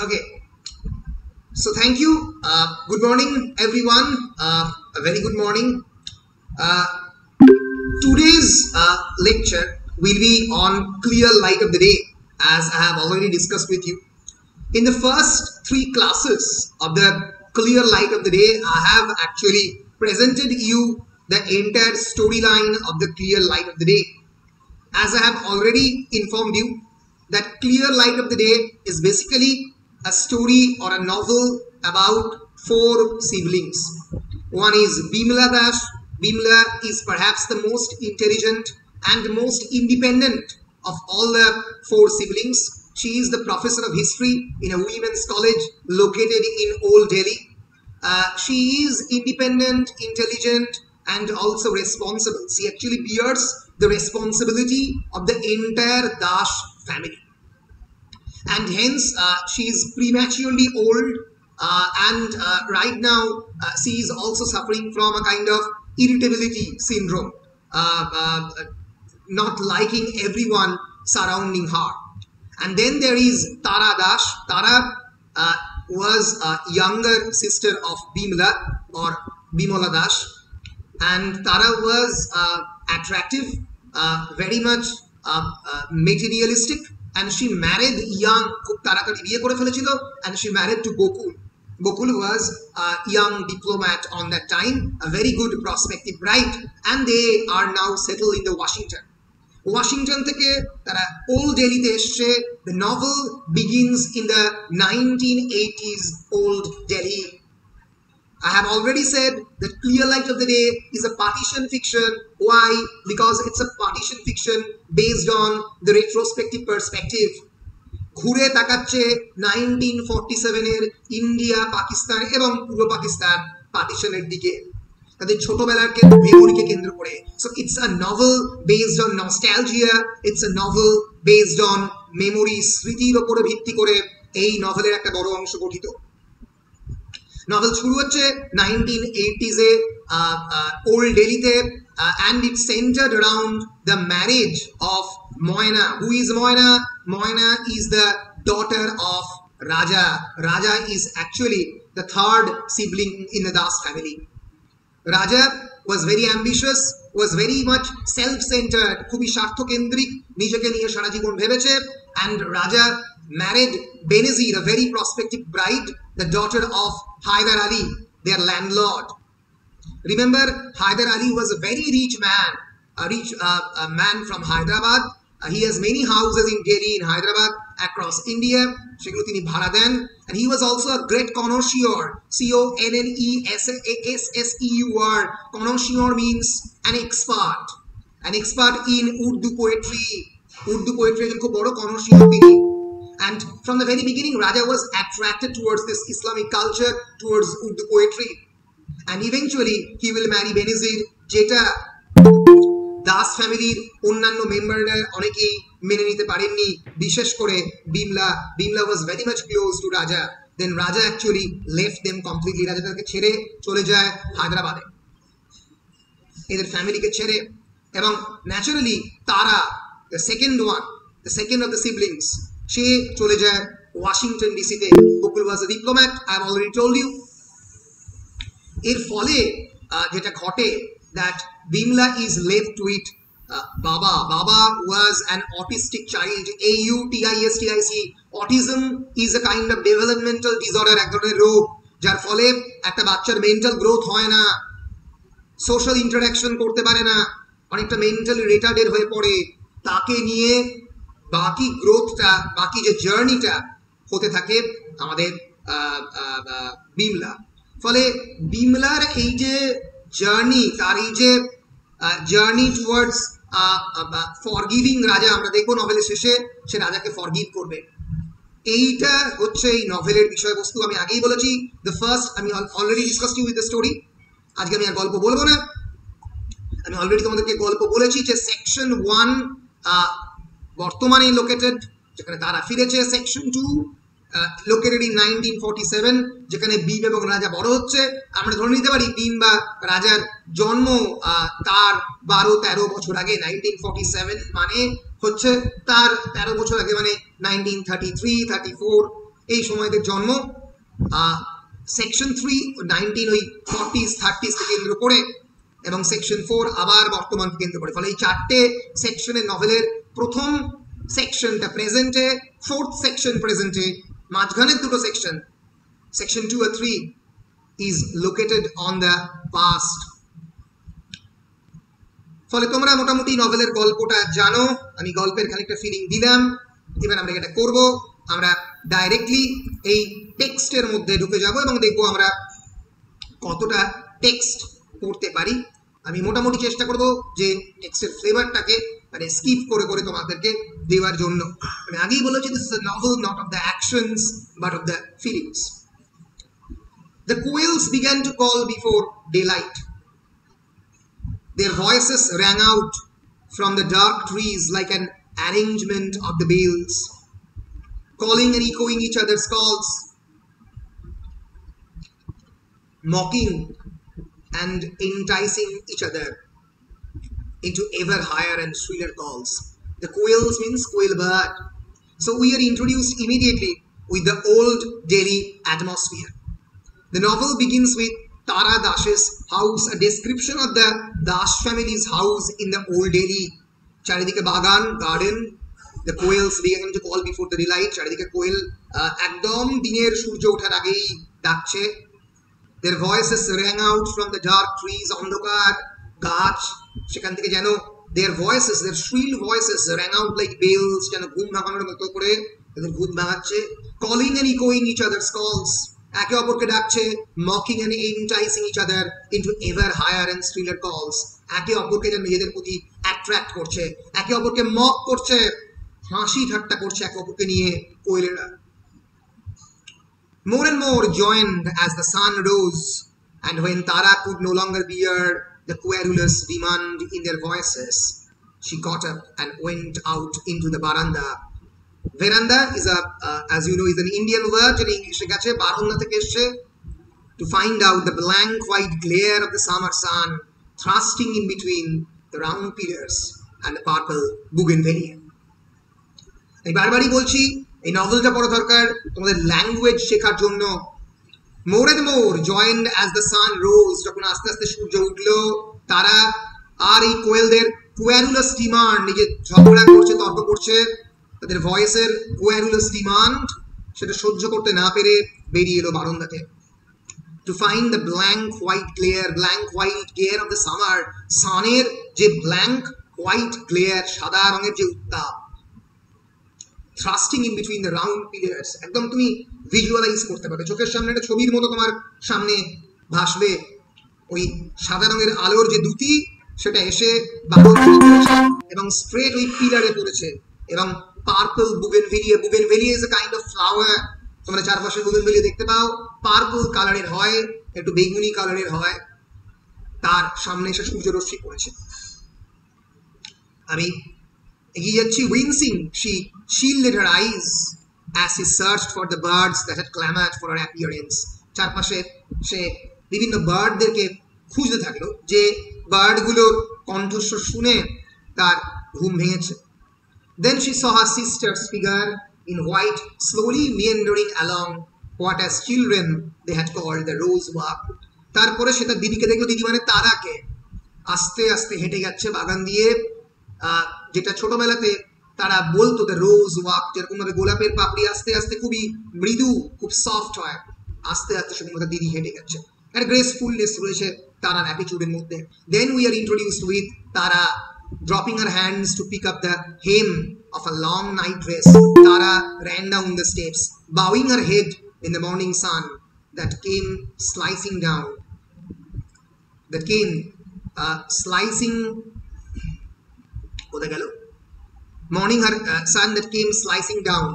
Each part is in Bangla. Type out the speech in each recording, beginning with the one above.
Okay, so thank you. Good morning, everyone. A very good morning. Uh, Today's lecture will be on clear light of the day, as I have already discussed with you. In the first three classes of the clear light of the day, I have actually presented you the entire storyline of the clear light of the day. As I have already informed you, that clear light of the day is basically a story or a novel about four siblings. One is Bimla Das. Bimla is perhaps the most intelligent and most independent of all the four siblings. She is the professor of history in a women's college located in Old Delhi. She is independent, intelligent, and also responsible. She actually bears the responsibility of the entire Dash family. And hence, she is prematurely old, and right now, she is also suffering from a kind of irritability syndrome, not liking everyone surrounding her. And then there is Tara Dash. Tara was a younger sister of Bimla or Bimola Dash, and Tara was attractive, very much materialistic, and she married young, and she married to Gokul. Gokul was a young diplomat on that time, a very good prospective bride, and they are now settled in the Washington. Washington থেকে তারা Old Delhi-তে এসছে. The novel begins in the 1980s Old Delhi. I have already said that Clear Light of the Day is a partition fiction. Why? Because it's a partition fiction based on the retrospective perspective. ঘুরে তাকাচ্ছে 1947-এর ইন্ডিয়া, পাকিস্তান এবং পূর্ব পাকিস্তান পার্টিশনের দিকে, তাদের ছোটবেলার মেমোরিকে কেন্দ্র করে. So it's a novel based on nostalgia. It's a novel based on memory, স্মৃতির উপরে ভিত্তি করে এই নভেলের একটা বড় অংশ গঠিত. নভেল শুরু হচ্ছে 1980s-এ old ডেলিতে, and it's centered around the marriage of Moina. Who is Moina? Moina is the daughter of Raja. Raja is actually the third sibling in the Das family. Raja was very ambitious, was very much self-centered, খুবই স্বার্থকেন্দ্রিক, নিজেকে নিয়ে সারা জীবন ভেবেছে, and Raja married Benazir, a very prospective bride, the daughter of Hyder Ali, their landlord. Remember, Hyder Ali was a very rich man, a man from Hyderabad. He has many houses in Delhi, in Hyderabad, across India. সেগুলো তিনি ভাড়া দেন, and he was also a great connoisseur. Connoisseur. Connoisseur means an expert in Urdu poetry. Urdu poetry is খুব বড় connoisseur তিনি. And from the very beginning, Raja was attracted towards this Islamic culture, towards Urdu poetry. And eventually, he will marry Benazir, যেটা দাস ফ্যামিলির অন্যান্য মেম্বাররা অনেকেই মেনে নিতে পারেননি, বিশেষ করে Bimala. Bimala was very much close to Raja. Then Raja actually left them completely. রাজা তাকে ছেড়ে চলে যায় হায়দ্রাবাদে, এদের ফ্যামিলিকে ছেড়ে. এবং ন্যাচারালি তারা, the second of the siblings, সে চলে যায় Washington ডিসিতে. Gokul was a diplomat, I have already told you. এর ফলে যেটা ঘটে, that Bimla is left with Baba. Baba was an autistic child. AUTISTIC. Autism is a kind of developmental disorder, এক ধরনের রোগ, যার ফলে একটা বাচ্চার মেন্টাল গ্রোথ হয় না, সোশ্যাল ইন্টারাকশন করতে পারে না, অনেকটা মেন্টালি রিটার্ডেড হয়ে পড়ে. তাকে নিয়ে বাকি গ্রোথটা, বাকি যে জার্নিটা হতে থাকে আমাদের বিমলা. ফলে বিমলার এই যে জার্নি, তার এই যে জার্নি টুয়ার্ডস ফরগিভিং রাজা, আমরা দেখবো নভেলের শেষে সে রাজাকে ফরগিভ করবে. এইটা হচ্ছে এই নভেলের বিষয়বস্তু. আমি আগেই বলেছি, দ্য ফার্স্ট, আমি already discussed you with the story. আজকে আমি আর গল্প বলবো না, আমি অলরেডি তোমাদেরকে গল্প বলেছি যে সেকশন 1 বর্তমানে লোকেটেড, যেখানে তারা ফিরেছে. সেকশন 2 located in 1947, যেখানে ভীম এবং রাজা বড় হচ্ছে. আমরা ধরে নিতে পারি ভীম বা রাজার জন্ম তার 12-13 বছর আগে. 1947 মানে হচ্ছে তার 13 বছর আগে, মানে 1933, 34 এই সময়দের জন্ম। সেকশন 3 19 ওই 40s 30s কে কেন্দ্র করে এবং সেকশন 4 আবার বর্তমানকে কেন্দ্র করে। ফলে এই চারটে সেকশনের নভেলের প্রথম সেকশনটা প্রেজেন্টে, ফোর্থ সেকশন প্রেজেন্টে, মাঝখানের দুটো সেকশন সেকশন 2 আর 3 is located on the past. ফলে তোমরা মোটামুটি নভেলের গল্পটা জানো, আমি গল্পের খানিকটা ফিলিং দিলাম। এবার আমরা এটা করব, আমরা ডাইরেক্টলি এই টেক্সটের মধ্যে ঢুকে যাব এবং দেখবো আমরা কতটা টেক্সট পড়তে পারি। আমি মোটামুটি চেষ্টা করব যে টেক্সটের ফ্লেভারটাকে মানে স্কিপ করে করে তোমাদেরকে দেওয়ার জন্য। আমি আগেই বলেছি this is a novel not of the actions but of the feelings. The quails began to call before daylight. Their voices rang out from the dark trees like an arrangement of the bells, calling and echoing each other's calls, mocking and enticing each other into ever higher and shriller calls. The quails means quail bird. So we are introduced immediately with the old Delhi atmosphere. The novel begins with Tara Dash's house, a description of the Dash family's house in the old Delhi. Charidike bagan, garden, the quails began to call before the daylight. Charidike quail ekdom diner surjo othar agei dakche. Their voices rang out from the dark trees, ondokar gach সেখান থেকে যেন their voices, their shrill voices rang out like bells, যেন ঘুম ভাঙানোর মতো করে তাদের ঘুম ভাঙাচ্ছে, calling and echoing each other's calls, একে অপরকে ডাকছে, mocking and enticing each other into ever higher and shriller calls, একে অপরকে যেন নিজেদের প্রতি অ্যাট্রাক্ট করছে, একে অপরকে মক করছে, হাসি ঠাট্টা করছে একে অপরকে নিয়ে কোয়েলেরা। More and more joined as the sun rose, and when Tara could no longer bear the querulous demand in their voices, she got up and went out into the veranda. Veranda is as you know, is an Indian word in English. Baranda theke esche, to find out the blank white glare of the summer sun thrusting in between the round pillars and the purple bougainvillea. আমি বারবারই বলছি এই নভেলটা পড়া দরকার তোমাদের ল্যাঙ্গুয়েজ শেখার জন্য। More and more joined as the sun rose, যখন আস্তে আস্তে সূর্য উঠলো, তারা আর এই কোয়েলদের কোয়ারুলাস ডিমান্ড, নিজে ঝগড়া করছে, তর্ক করছে, তাদের ভয়েসের কোয়ারুলাস ডিমান্ড সেটা সহ্য করতে না পেরে বেরিয়ে এলো বারান্দাতে। To find the blank white glare, blank white glare of the summer, সানের যে ব্ল্যাঙ্ক হোয়াইট গ্লেয়ার, সাদা রঙের যে উত্তাপ, thrusting in between the round pillars, একদম তুমি ভিজুয়ালাইজ করতে পারবে, চোখের সামনে একটা ছবির মতো তোমার সামনে ভাসবে। ওই সাদা রঙের আলোর যে দুটি সেটা এসে বাদল এবং স্ট্রেট ওই পিলারে পড়েছে। এবং purple bougainvillea, bougainvillea is a kind of flower, তোমরা চারপাশে বুগেনভেলিয়া দেখতে পাও, পার্পল কালারের হয়, একটু বেগুনি কালারের হয়, তার সামনে এসে সূর্যরশ্মি পড়েছে। আমি এগিয়ে যাচ্ছি। উইন্সিং she shielded her eyes as she searched for the birds that had clamored for her appearance. চারপাশে সে বিভিন্ন বার্ডদেরকে খুঁজতে থাকলো, যে বার্ডগুলোর কণ্ঠস্বর শুনে তার ঘুম ভেঙেছে। Then she saw her sister's figure in white slowly meandering along what as children they had called the rose walk. তারপরে সে তার দিদিকে দেখলো, দিদি মানে তারাকে, আস্তে আস্তে হেঁটে যাচ্ছে বাগান দিয়ে, যেটা ছোটবেলাতে তারা বলতো দ্য রোজ ওয়াক, যেরকম ভাবে গোলাপের পাপড়ি আস্তে আস্তে খুবই মৃদু, খুব সফট হয়, আস্তে আস্তে সেরকম ভাবে দিদি হেঁটে যাচ্ছে। একটা গ্রেসফুলনেস রয়েছে তারার অ্যাটিটিউডের মধ্যে। Then we are introduced with Tara dropping her hands to pick up the hem of a long night dress. Tara ran down the steps, bowing her head in the morning sun that came slicing down. Morning sun that came slicing down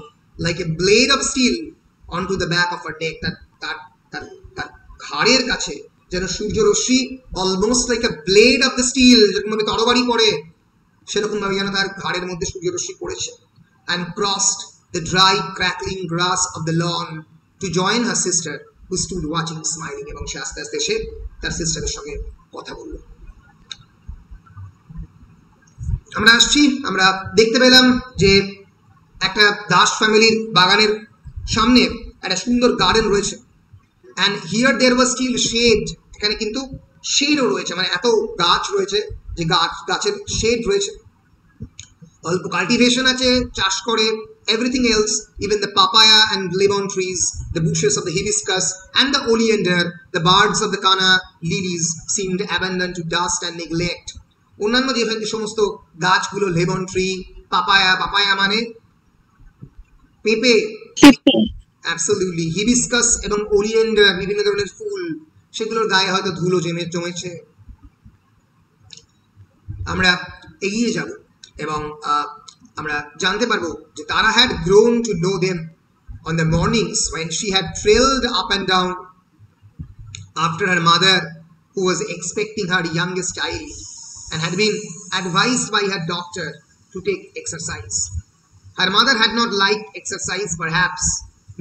like a blade of steel onto the back of her neck. তার ঘাড়ের কাছে যেন সূর্যরশ্মি, almost like a blade of the steel, যেরকম ভাবে তরবারি পড়ে সেরকম ভাবে যেন তার ঘাড়ের মধ্যে সূর্যরশ্মি পড়েছে। and crossed the dry crackling grass of the lawn to join her sister who stood watching smiling. এবং সে আস্তে আস্তে এসে তার সিস্টারের সঙ্গে কথা বলল। আমরা আসছি, আমরা দেখতে পেলাম যে একটা দাস ফ্যামিলির বাগানের সামনে একটা সুন্দর গার্ডেন রয়েছে, and here there was still shade, এখানে কিন্তু শেডও রয়েছে, মানে এত গাছ রয়েছে যে গাছের শেড রয়েছে, অল্প কাল্টিভেশন আছে, চাষ করে, everything else, even the papaya and lemon trees, the bushes of the hibiscus and the oleander, the birds of the canna lilies seemed abandoned to dust and neglect. অন্যান্য যে সমস্ত গাছগুলো, লেমন ট্রি, পাপায়া মানে পেঁপে, অ্যাবসলিউটলি, হিবিস্কাস এবং ওলিয়েন্ডার, বিভিন্ন ধরনের ফুল, সেগুলোর গায়ে হয়তো ধুলো জমেছে। আমরা এগিয়ে যাব এবং আমরা জানতে পারবো যে তারা had grown to know them on the mornings when she had trailed up and down after her mother, who was expecting her youngest child and had been advised by her doctor to take exercise. Her mother had not liked exercise, perhaps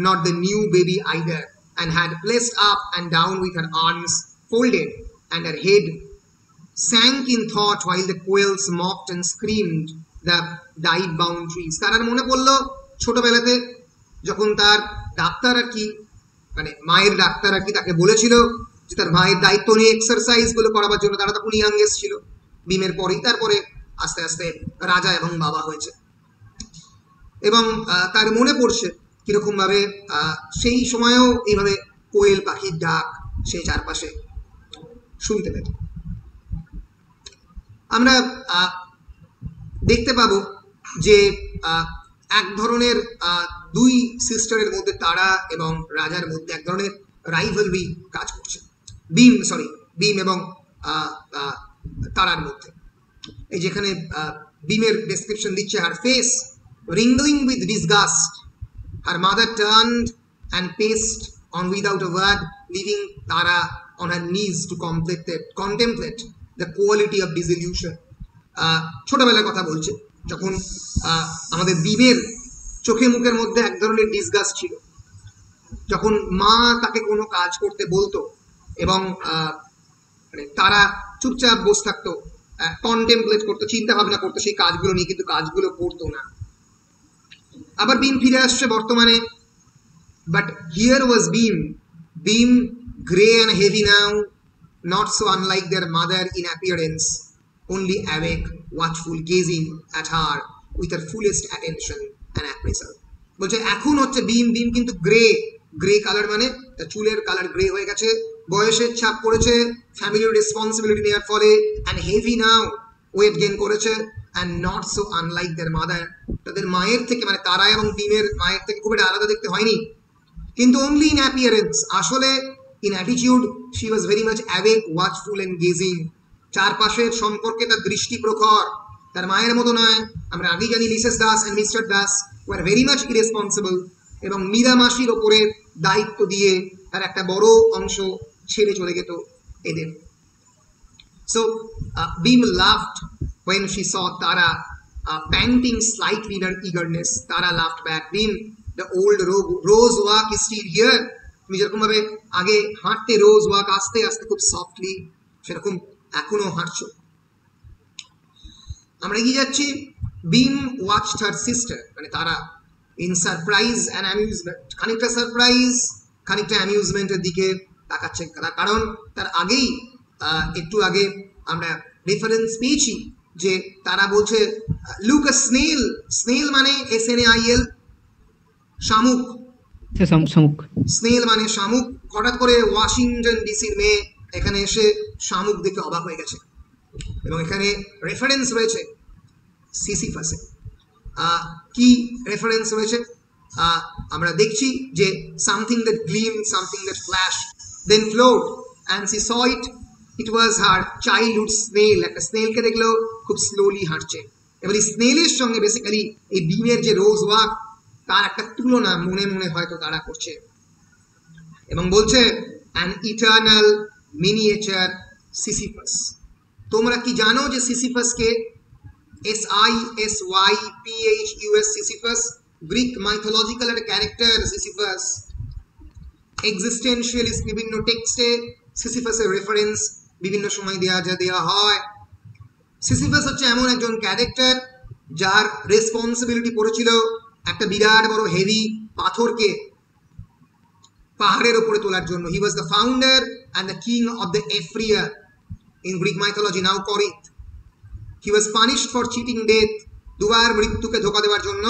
not the new baby either, and had placed up and down with her arms folded and her head sank in thought while the quails mocked and screamed the dive bound trees. তার মনে পড়লো ছোটবেলাতে যখন তার ডাক্তার আর কি, মানে মায়ের ডাক্তার আর কি, তাকে বলেছিল যে তার মায়ের দায়িত্ব নিয়ে এক্সারসাইজ গুলো করাবার জন্য। তারা তখন ইয়াংগেস্ট ছিল, বিমের পরেই তারপরে আস্তে আস্তে রাজা এবং বাবা হয়েছে, এবং তার মনে পড়ছে কিরকম ভাবে সেই সময়েও এইভাবে কোয়েল পাখির ডাক সে চারপাশে শুনতে পেত। আমরা দেখতে পাবো যে এক ধরনের দুই সিস্টারের মধ্যে, তারা এবং রাজার মধ্যে এক ধরনের রাইভালরি কাজ করছে, বিম এবং তারার মধ্যে। এই যেখানে বিমের ডেসক্রিপশন দিচ্ছে, হার face wrinkling with disgust, her mother turned and paced on without a word, leaving Tara on her knees to contemplate the quality of disillusion. ছোটবেলার কথা বলছে, যখন আমাদের বিমের চোখে মুখের মধ্যে এক ধরনের ডিসগাস্ট ছিল, যখন মা তাকে কোনো কাজ করতে বলতো এবং তারা চুপচাপ বসে থাকতো, কন্টেমপ্লেট করতো, চিন্তা ভাবনা করতো সেই কাজগুলো নিয়ে, কিন্তু কাজগুলো করতো না। আবার বিম ফিরে আসছে বর্তমানে, but here was beam grey and heavy now, not so unlike their mother in appearance, only awake, watchful, gazing at her with her fullest attention and appraisal. বলছে এখন হচ্ছে বিম কিন্তু গ্রে কালার, মানে তার চুলের কালার গ্রে হয়ে গেছে, বয়সের ছাপ পড়েছে, ফ্যামিলির রেসপন্সিবিলিটি নেওয়ার ফলে, and heavy now, weight gain করেছে, and not so unlike their mother, তাদের মায়ের থেকে, মানে তারা এবং বিমের মায়ের থেকে খুব একটা আলাদা দেখতে হয়নি, কিন্তু অনলি ইন অ্যাপিয়ারেন্স, আসলে in attitude she was very much awake, watchful and gazing, চারপাশের সম্পর্কে তার দৃষ্টি প্রখর, তার মায়ের মতো নয়। আমরা আগেই জানি Mrs Das and mister Das were very much irresponsible, এবং মীরা মাসির ওপরে দায়িত্ব দিয়ে তার একটা বড় অংশ ছেড়ে চলে যেত এদের। So beam laughed when she saw Tara panting slightly in her eagerness. Tara laughed back. Beam, the old rose walk is still here. তুমি যেরকম ভাবে আগে হাঁটতে, রোজ ওয়াক আস্তে আস্তে খুব সফটলি, সেরকম এখনো হাঁটছো। আমরা এগিয়ে যাচ্ছি। বিম ওয়াচড হার সিস্টার, মানে তারা, ইন সারপ্রাইজ অ্যান্ড অ্যামিউজমেন্ট, খানিকটা সারপ্রাইজ খানিকটা অ্যামিউজমেন্টের দিকে তাকাচ্ছে, কারণ তার আগেই একটু আগে আমরা রেফারেন্স পেয়েছি যে তারা বলছে লুক আ স্নেল মানে SNAIL, শামুক, স্নেল মানে শামুক। হঠাৎ করে ওয়াশিংটন ডিসির মেয়ে এখানে এসে শামুক দেখে অবাক হয়ে গেছে, এবং এখানে রেফারেন্স রয়েছে সিসিফাসে। কি রেফারেন্স রয়েছে আমরা দেখছি যে something that gleam, something that flash, then flowed, and she saw it, it was her childhood snail. একটা স্নেলকে দেখলো খুব স্লোলি হাঁটছে। এবার এই স্নেলের সঙ্গে বেসিক্যালি এই বিমের যে রোজ ওয়াক, তার একটা তুলনা মনে মনে হয়তো তারা করছে, এবং বলছে অ্যান ইটার্নাল মিনিয়েচার সিসিফাস। তোমরা কি জানো যে সিসিফাসকে? SISYPHUS, সিসিফাস, গ্রিক মাইথোলজিক্যাল একটা ক্যারেক্টার সিসিফাস। এক্সিস্টেন্সিয়ালিস্ট বিভিন্ন টেক্সটে সিসিফাসের রেফারেন্স বিভিন্ন সময় দেওয়া হয়। সিসিফাস হচ্ছে এমন একজন ক্যারেক্টার যার রেসপন্সিবিলিটি পড়েছিল একটা বিরাট বড় হেভি পাথরকে পাহাড়ের উপরে তোলার জন্য। He was the founder and the king of the Ephyra in Greek mythology, now Corinth. He was punished for cheating death, দুবার মৃত্যুকে ধোকা দেওয়ার জন্য,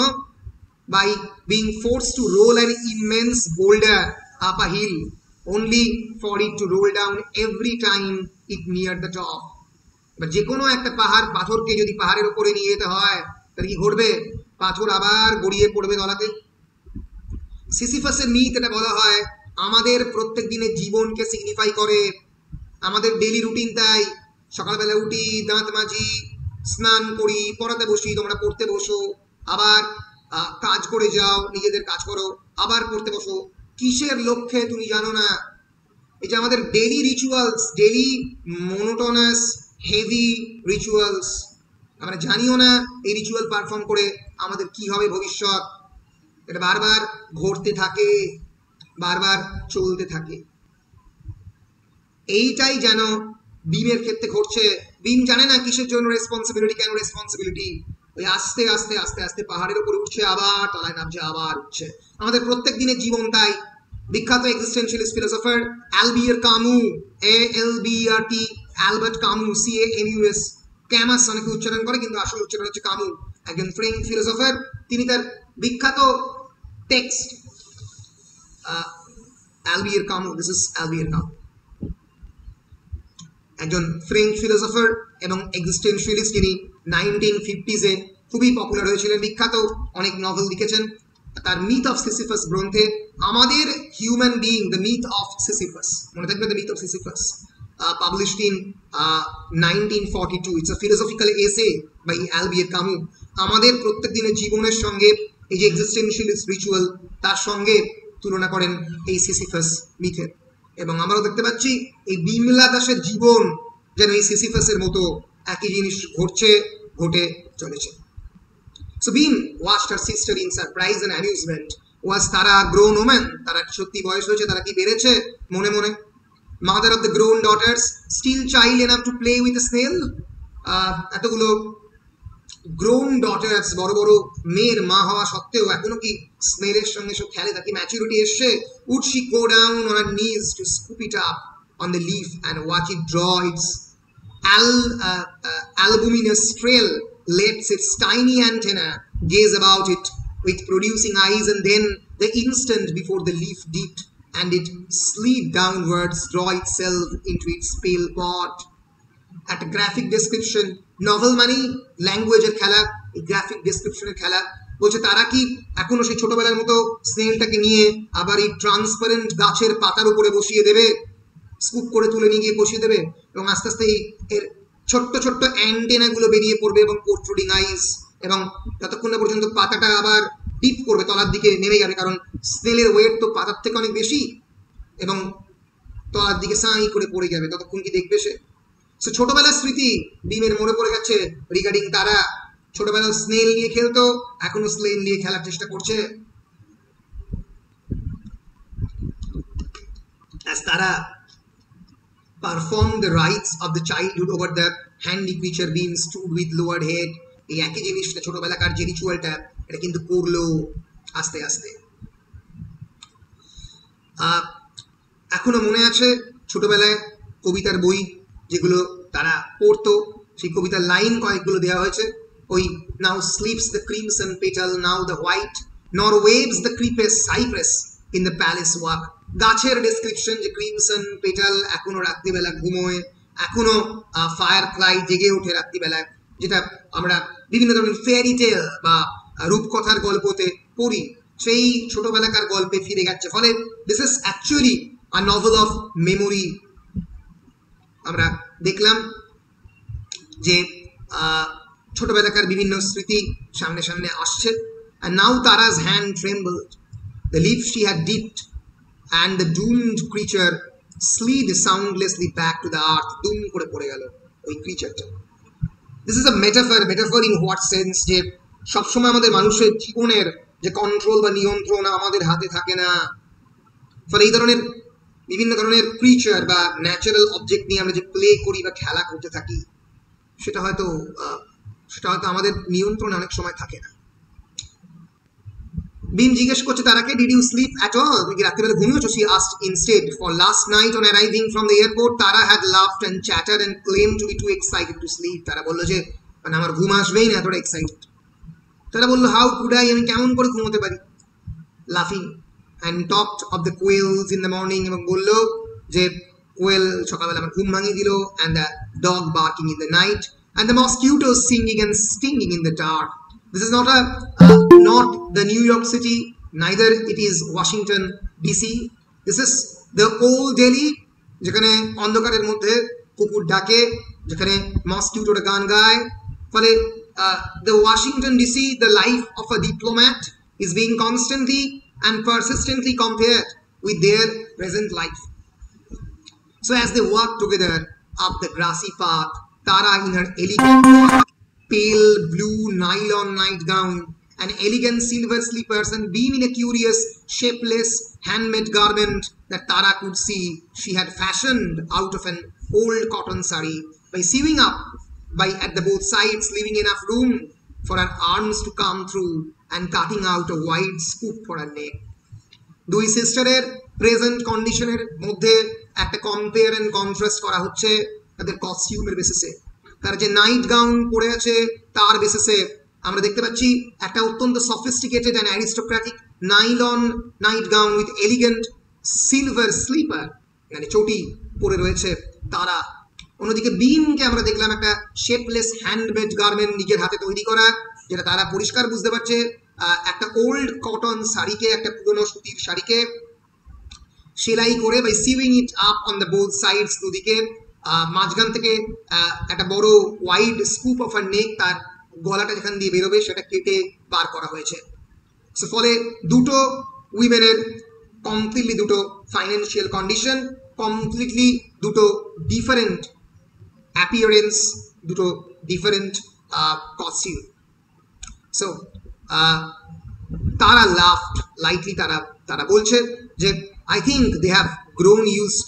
by being forced to roll an immense boulder up a hill only for it to roll down every time it neared the top. এবার যে কোনো একটা পাহাড় পাথরকে যদি পাহাড়ের উপরে নিয়ে যেতে হয় তাহলে কি ঘটবে? পাথর আবার গড়িয়ে পড়বে তলাতে। সিসিফাসের মিথ এটা বলা হয় আমাদের প্রত্যেক দিনের জীবনকে সিগনিফাই করে, আমাদের ডেইলি রুটিন। তাই সকালবেলা উঠি, দাঁত মাজি, স্নান করি, পড়াতে বসি, তোমরা পড়তে বসো, আবার কাজ করে যাও, নিজেদের কাজ করো, আবার পড়তে বসো। কিসের লক্ষ্যে তুমি জানো না? এই যে আমাদের daily rituals, daily monotonous heavy rituals, আমরা জানিও না এই রিচুয়াল পারফর্ম করে আমাদের কি হবে ভবিষ্যৎ। এটা বারবার ঘটতে থাকে, বারবার চলতে থাকে। এইটাই যেন বিমের ক্ষেত্রে ঘটছে। বিম জানে না কিসের জন্য রেসপন্সিবিলিটি, কেন রেসপন্সিবিলিটি। ওই আস্তে আস্তে আস্তে আস্তে পাহাড়ের উপরে উঠছে, আবার তলায় নামছে, আবার উঠছে। আমাদের প্রত্যেক দিনের জীবন তাই। বিখ্যাত এক্সিস্টেনশিয়ালিস্ট ফিলোসফার অ্যালবিয়ার কামু, ALBERT, অ্যালবার্ট কামু, CAMUS, ক্যামাস অনেকে উচ্চারণ করে কিন্তু আসল উচ্চারণ হচ্ছে কামু, একজন ফ্রেঞ্চ ফিলোসফার। তিনি তার বিখ্যাত টেক্সট অ্যালবিয়ার কামু, দিস ইজ অ্যালবিয়ার কামু, একজন ফ্রেঞ্চ ফিলোসফার এবং এক্সিস্টেনশিয়ালিস্ট। যিনি 1950s-এ খুবই পপুলার হয়েছিলেন, বিখ্যাত অনেক নভেল লিখেছেন। তার মিথ অফ সিসিফাস গ্রন্থে আমাদের human being, the myth of Sisyphus, মনে থাকবে, the myth of Sisyphus, published in 1942। It's a philosophical এসে বাই অ্যালবিয়ার কামু। আমাদের প্রত্যেক দিনের জীবনের সঙ্গে এই যে এক্সিস্টেনশিয়ালিস্ট রিচুয়াল, তার সঙ্গে তুলনা করেন এই সিসিফাস মিথের। এবং আমরাও দেখতে পাচ্ছি এই বিমলা দাসের জীবন যেন এই সিসিফাসের মতো একই জিনিস ঘটছে, ঘটে চলেছে। So Beam watched her sister in surprise and amusement. Was Tara a grown woman? তারা সত্যি বয়স হয়েছে, তারা কি বেড়েছে মনে মনে? Mother of the grown daughters, still child enough to play with a snail? এতগুলো গ্রোন ডটার্স, বড় বড় মেয়ের মা হওয়া সত্ত্বেও এখনো কি স্নেলের সঙ্গে সব খেলে? তাকে ম্যাচুরিটি এসছে? Would she go down on her knees to scoop it up on the leaf and watch it draw its albuminous trail, lets its tiny antenna gaze about it with producing eyes, and then the instant before the leaf dipped and it slid downwards, draw itself into its pale pot? At a graphic description, novel মানে ল্যাঙ্গুয়েজের খেলা, এই গ্রাফিক ডেসক্রিপশনের খেলা। বলছে তারা কি এখনো সেই ছোটবেলার মতো স্নেলটাকে নিয়ে আবার এই ট্রান্সপারেন্ট গাছের পাতার উপরে বসিয়ে দেবে, স্কুপ করে তুলে নিয়ে গিয়ে বসিয়ে দেবে, এবং আস্তে আস্তে এর ছোট্ট ছোট্ট অ্যান্টেনাগুলো বেরিয়ে পড়বে এবং প্রোট্রুডিং আইস, এবং যতক্ষণ না পর্যন্ত পাতাটা আবার ডিপ করবে, তলার দিকে নেমে যাবে, কারণ স্নেলের ওয়েট তো পাতার থেকে অনেক বেশি, এবং তলার দিকে সাঁই করে পড়ে যাবে, ততক্ষণ কি দেখবে সে? ছোটবেলার স্মৃতি বিমের মনে পড়ে যাচ্ছে রিগার্ডিং তারা। ছোটবেলায় স্নেল নিয়ে খেলতো, এখনো স্নেল নিয়ে খেলার চেষ্টা করছে। As Tara performed the rites of the childhood over the handy creature, Beam stood with lowered head. এই একই জিনিসটা ছোটবেলাকার যে রিচুয়ালটা, এটা কিন্তু করলো আস্তে আস্তে। এখনো মনে আছে ছোটবেলায় কবিতার বই যেগুলো তারা পড়তো, সেই কবিতার লাইন কয়েকগুলো দেওয়া হয়েছে। ওই now sleeps the crimson petal, now the white, nor waves the ক্রিপেস cypress in the palace walk. গাছের ডেসক্রিপশন, যে ক্রিমসন পেটাল এখনো রাত্রিবেলা ঘুমোয়, এখনো ফায়ার ফ্লাই জেগে ওঠে রাত্রিবেলায়, যেটা আমরা বিভিন্ন ধরনের ফেয়ারি টেল বা রূপকথার গল্পতে পড়ি, সেই ছোটবেলাকার গল্পে ফিরে গেছে। ফলে this is actually a novel of memory. আমরা দেখলাম যে ছোটবেলাকার বিভিন্ন স্মৃতি সামনে সামনে আসছে। And now Tara's hand trembled. The leaf she had dipped and the doomed creature slid soundlessly back to the earth. দুম করে পড়ে গেল ওই ক্রিচারটা। This is a metaphor. Metaphor in what sense? যে সবসময় আমাদের মানুষের জীবনের যে কন্ট্রোল বা নিয়ন্ত্রণ আমাদের হাতে থাকে না। ফলে এই ধরনের বিভিন্ন ধরনের ক্রিচার বা ন্যাচারাল অবজেক্ট নিয়ে আমরা যে প্লে করি বা খেলা করতে থাকি, সেটা হয়তো আমাদের নিয়ন্ত্রণে অনেক সময় থাকে না। ভীম জিজ্ঞেস করছে তারাকে, did you sleep at all, তুমি কি রাত্রিবেলা ঘুমিয়েছো? She asked instead, for last night on arriving from the airport Tara had laughed and chattered and claimed to be too excited to sleep. তারা বললো যে মানে আমার ঘুম আসবেই না, এতটা এক্সাইটেড। তারা বললো, হাউ কুড আই, আমি কেমন করে ঘুমোতে পারি, লাফিং, and talked of the quails in the morning, এবং বললো যে কোয়েল সকালবেলা আমার ঘুম ভাঙিয়ে দিল, and the dog barking in the night, and the mosquitoes singing and stinging in the dark. This is not not the New York City, neither it is Washington DC. This is the old Delhi, যেখানে অন্ধকারের মধ্যে কুকুর ডাকে, যেখানে মসকিউটোরা গান গায়। ফলে the Washington DC, the life of a diplomat is being constantly and persistently compared with their present life. So as they walk together up the grassy path, Tara in her elegant pale blue nylon nightgown and elegant silver slippers, and Beam in a curious shapeless handmade garment that Tara could see she had fashioned out of an old cotton sari by sewing up at the both sides, leaving enough room for her arms to come through and cutting out a wide scoop for her neck. দুই সিস্টারের প্রেজেন্ট কন্ডিশনের মধ্যে একটা কম্পেয়ার এন্ড কন্ট্রাস্ট করা হচ্ছে তাদের কস্টিউমের বেসিসে। তার যে নাইট গাউন পরে আছে তার বেসিসে আমরা দেখতে পাচ্ছি একটা অত্যন্ত sophisticated and aristocratic nylon night gown with elegant silver slipper, মানে চটি পরে রয়েছে তারা। অন্যদিকে বিমকে আমরা দেখলাম একটা শেপলেস হ্যান্ডমেড গার্মেন্ট নিজের হাতে তৈরি করা, যেটা তারা পরিষ্কার বুঝতে পারছে একটা ওল্ড কটন শাড়িকে, একটা পুরনো সুতির শাড়িকে সেলাই করে by sewing it up on the both sides, দুদিকে মাঝখান থেকে একটা বড় wide scoop of her neck, তার গলাটা যেখান দিয়ে বেরোবে সেটা কেটে বার করা হয়েছে। সো ফলে দুটো উইমেনের কমপ্লিটলি দুটো ফাইন্যান্সিয়াল কন্ডিশন, কমপ্লিটলি দুটো ডিফারেন্ট অ্যাপিয়ারেন্স, দুটো ডিফারেন্ট কস্টিউম। সো তারা লাফড লাইটলি, তারা বলছে যে I think they have grown used,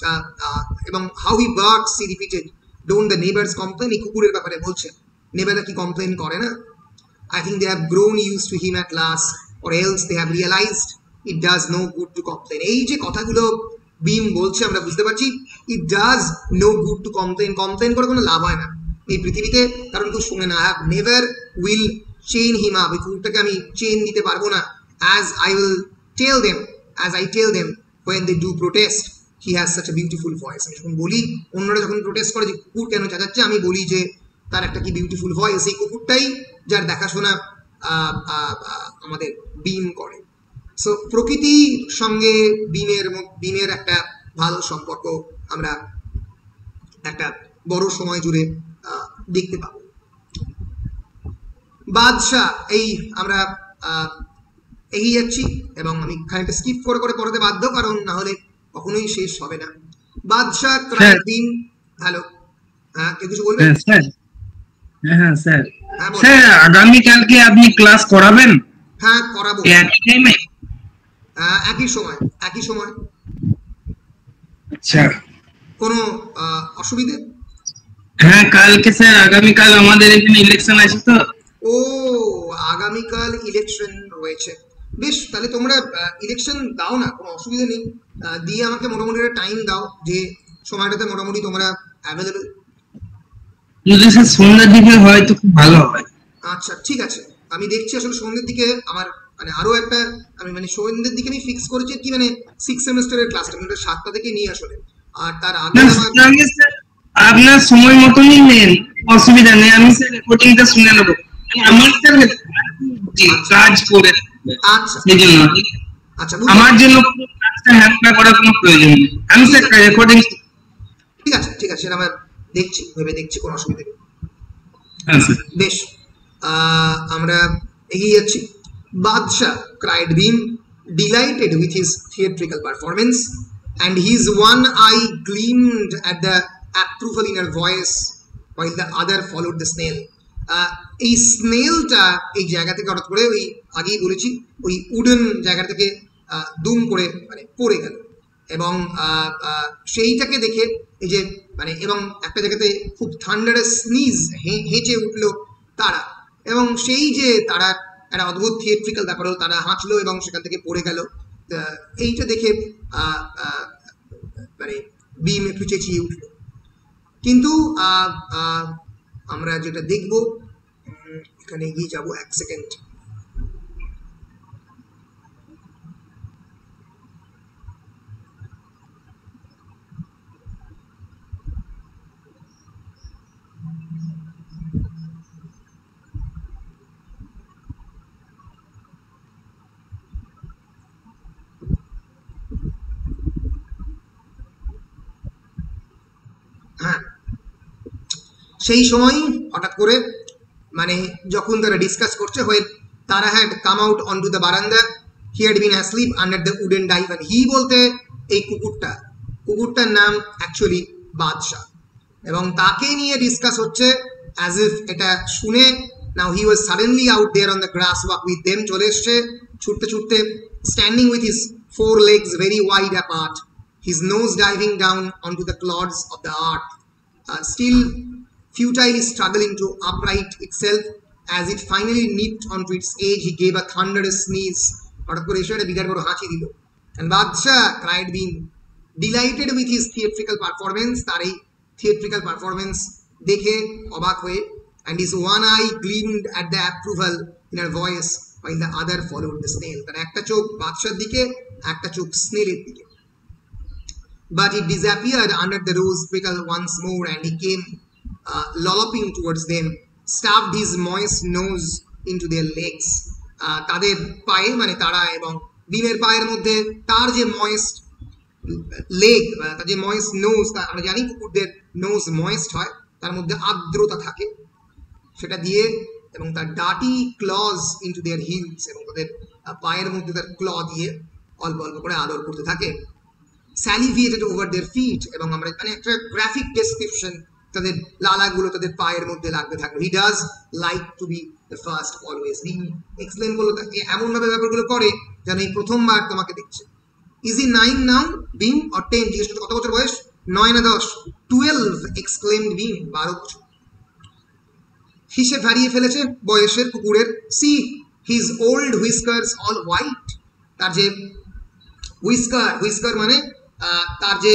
এবং how he barks, he repeated, don't the neighbors complain, এই কুকুরের ব্যাপারে বলছে, নেবাররা কি কমপ্লেন করে না? I think they have grown used to him at last, or else they have realized it does no good to complain. এই যে কথাগুলো বিম বলছে আমরা বুঝতে পারছি, it does no good to complain, complain করে কোনো লাভ হয় না এই পৃথিবীতে, কারণ কেউ শুনে না। I have never will chain him up, এই কুকুরটাকে আমি চেন দিতে পারবো না, as I tell them when they do protest, he has such a beautiful voice. আমি যখন বলি, অন্যরা যখন প্রোটেস্ট করে যে কুকুর কেন চেঁচাচ্ছে, আমি বলি যে তার একটা কি বিউটিফুল ভয়েস, এই কুকুরটাই যার দেখাশোনা আমাদের বিম করে। সো প্রকৃতির সঙ্গে বিমের একটা ভালো সম্পর্ক আমরা একটা বড় সময় জুড়ে দেখতে পাবো। বাদশাহ, এই আমরা এগিয়ে যাচ্ছি এবং আমি খানিকটা স্কিপ করে করে পড়াতে বাধ্য, কারণ না হলে কখনোই শেষ হবে না। বাদশাহ দিন, হ্যালো, হ্যাঁ কেউ কিছু বলবেন? হ্যাঁ স্যার, স্যার আগামী কালকে আপনি ক্লাস করাবেন? হ্যাঁ করাবো, একই সময়। আচ্ছা, কোনো অসুবিধে? হ্যাঁ কালকে স্যার, আগামীকাল আমাদের এখানে ইলেকশন আছে তো। ও, আগামীকাল ইলেকশন রয়েছে, বেশ, তাহলে তোমরা ইলেকশন দাও না, কোনো অসুবিধা নেই, দিয়ে আমাকে মোটামুটি একটা টাইম দাও যে সময়টাতে মোটামুটি তোমরা অ্যাভেলেবেল। যদি স্যার সন্ধ্যার দিকে হয় তো খুব ভালো হয়। আচ্ছা ঠিক আছে, আমি দেখছি আসলে সন্ধ্যের দিকে আমার মানে আরো একটা, আমি মানে সন্ধ্যের দিকে আমি ফিক্স করেছি কি, মানে 6 সেমেস্টারের ক্লাসটা মানে 7টা থেকে নিয়ে আসলে, আর তার আগে আপনার সময় মতনই নেন, অসুবিধা নেই, আমি স্যার রেকর্ডিংটা শুনে নেব, আমার স্যার কাজ করে। আচ্ছা সেই জন্য আমার জন্য কাজটা হ্যান্ডেল করার কোনো প্রয়োজন নেই, আমি স্যার রেকর্ডিং। ঠিক আছে সেটা আমরা দেখছি, কোনো অসুবিধা নেই। বেশ, আমরা এগিয়ে যাচ্ছি। বাদশাহ, cried Beam, delighted with his theatrical performance, and his one eye gleamed at the approval in her voice, while the other followed the snail. এই স্নেলটা এই জায়গা থেকে হঠাৎ করে, ওই আগেই বলেছি, ওই উডেন জায়গা থেকে দুম করে মানে পড়ে গেল, এবং সেইটাকে দেখে এই যে মানে, এবং একটা জায়গাতে খুব থান্ডারাস স্নিজ হেঁচে উঠলো তারা, এবং সেই যে তারা একটা অদ্ভুত থিয়েট্রিক্যাল ব্যাপার হলো, তারা হাঁচলো এবং সেখান থেকে পড়ে গেল। এইটা দেখে মানে বিম একটু চেঁচিয়ে উঠল। কিন্তু আমরা যেটা দেখব, এখানে এগিয়ে যাব, এক সেকেন্ড। হ্যাঁ, সেই সময় হঠাৎ করে মানে যখন তারা ডিসকাস করছে, when Tara had come out onto the veranda, he had been asleep under the wooden divan. He বলতে এই কুকুরটার নাম অ্যাকচুয়ালি বাদশাহ, এবং তাকে নিয়ে ডিসকাস হচ্ছে as if এটা শুনে now he was suddenly out there on the grass walk with them, চলে এসছে ছুটতে ছুটতে, standing with his four legs very wide apart, his nose diving down onto the clods of the earth, still futilely struggling to upright itself. As it finally nipped onto its edge, he gave a thunderous sneeze. হঠাৎ করে এসে একটা বিরাট বড় হাঁচি দিল। And Badshah cried, being delighted with his theatrical performance, তার এই theatrical performance দেখে অবাক হয়ে, and his one eye gleamed at the approval in her voice, while the other followed the snail. তার একটা চোখ বাদশার দিকে, একটা চোখ স্নেলের দিকে। But it disappeared under the rose prickle once more, and he came lolloping towards them, stuffed his moist nose into their legs. তাদের পায়ে, মানে তারা এবং বিমের পায়ের মধ্যে তার যে ময়েস্ট লেগ, তার যে ময়েস্ট নোজ, আমরা জানি কুকুরদের নোজ ময়েস্ট হয়, তার মধ্যে আর্দ্রতা থাকে, সেটা দিয়ে, এবং তার ডাটি ক্লজ ইনটু দেয়ার হিলস, এবং তাদের পায়ের মধ্যে তার ক্ল দিয়ে অল্প অল্প করে আদর করতে থাকে। স্যালিভিয়েটেড ওভার দেয়ার ফিট, এবং আমরা মানে একটা গ্রাফিক ডেসক্রিপশন, তাদের লালাগুলো তাদের পায়ের মধ্যে লাগতে থাকবে। He does like to B the first always. Beam explain করলো এমন ভাবে ব্যাপারগুলো করে যেন এই প্রথমবার তোমাকে দেখছে। Is E 9 now beam, or 10? জিজ্ঞেস করছে কত বছর বয়স, 9 না 10? 12 এক্সক্লেমড বিম, 12 বছর। হিসেব হারিয়ে ফেলেছে বয়সের কুকুরের। See his old whiskers all white, তার যে হুইস্কার মানে তার যে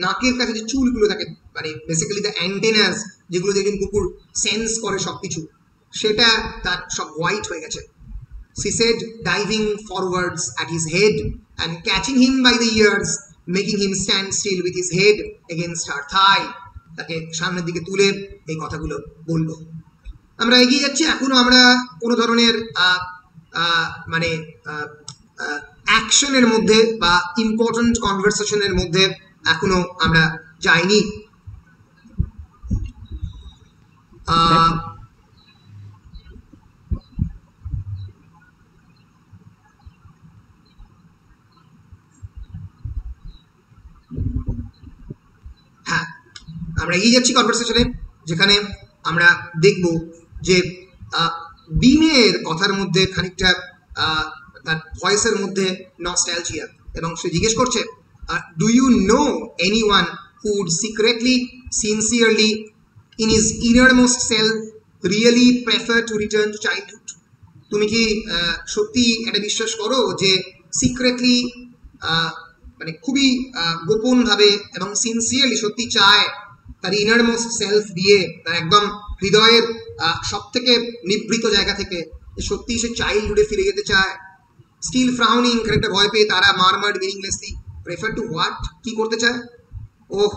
নাকের কাছে যে চুলগুলো থাকে, মানে বেসিক্যালি দ্য অ্যান্টেনাস, যেগুলো দেখবেন কুকুর সেন্স করে সবকিছু, সেটা তার সব হোয়াইট হয়ে গেছে। She said, diving forwards at his head and catching him by the ears, making him stand still with his head against her thigh. তাকে সামনের দিকে তুলে এই কথাগুলো বলল। আমরা এগিয়ে যাচ্ছি, এখনো আমরা কোনো ধরনের মানে অ্যাকশনের মধ্যে বা ইম্পর্টেন্ট কনভারসেশনের মধ্যে এখনো আমরা যাইনি। হ্যাঁ, আমরা এগিয়ে যাচ্ছি কনভারসেশনে, যেখানে আমরা দেখব যে বিমের কথার মধ্যে খানিকটা তার ভয়েসের মধ্যে নস্টালজিয়া, এবং সে জিজ্ঞেস করছে, do you know anyone who would secretly, sincerely, in his innermost self really prefer to return to childhood? তুমি কি সত্যি এটা বিশ্বাস করো যে সিক্রেটলি, মানে খুবই গোপনভাবে এবং সিনসিয়ারলি সত্যি চায় তার ইনারমোস্ট সেলফ দিয়ে, তার একদম হৃদয়ের সব থেকে নিভৃত জায়গা থেকে সত্যি সে চাইল্ডহুডে ফিরে যেতে চায়? স্টিল ফ্রাউনিং, খানিকটা ভয় পেয়ে তারা murmured meaninglessly, prefer to what, কি করতে চায়? Oh,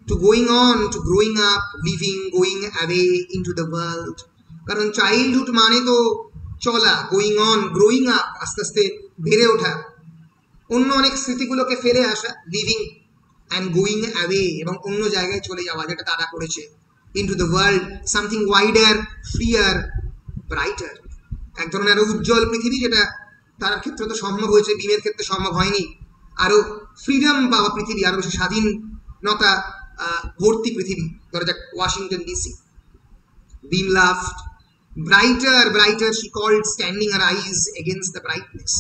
to going on, to growing up, living, going away into the world. কারণ চাইল্ডহুড মানে তো চলা, গোয়িং অন, গ্রোয়িং আপ, আস্তে আস্তে বেড়ে ওঠা, অন্য অনেক স্মৃতিগুলোকে ফেলে আসা, লিভিং অ্যান্ড গোয়িং অ্যাওয়ে, এবং অন্য জায়গায় চলে যাওয়া, যেটা তারা করেছে। Into the world, something wider, freer, brighter, এক ধরনের আরো উজ্জ্বল পৃথিবী, যেটা তার ক্ষেত্রে তো সম্ভব হয়েছে, বিমের ক্ষেত্রে সম্ভব হয়নি। আরো ফ্রিডম পাওয়া পৃথিবী, আরো বেশি স্বাধীনতা ভর্তি পৃথিবী, ধরা যাক Washington DC. Bim laughed. Brighter, brighter, she called, standing her eyes against the brightness.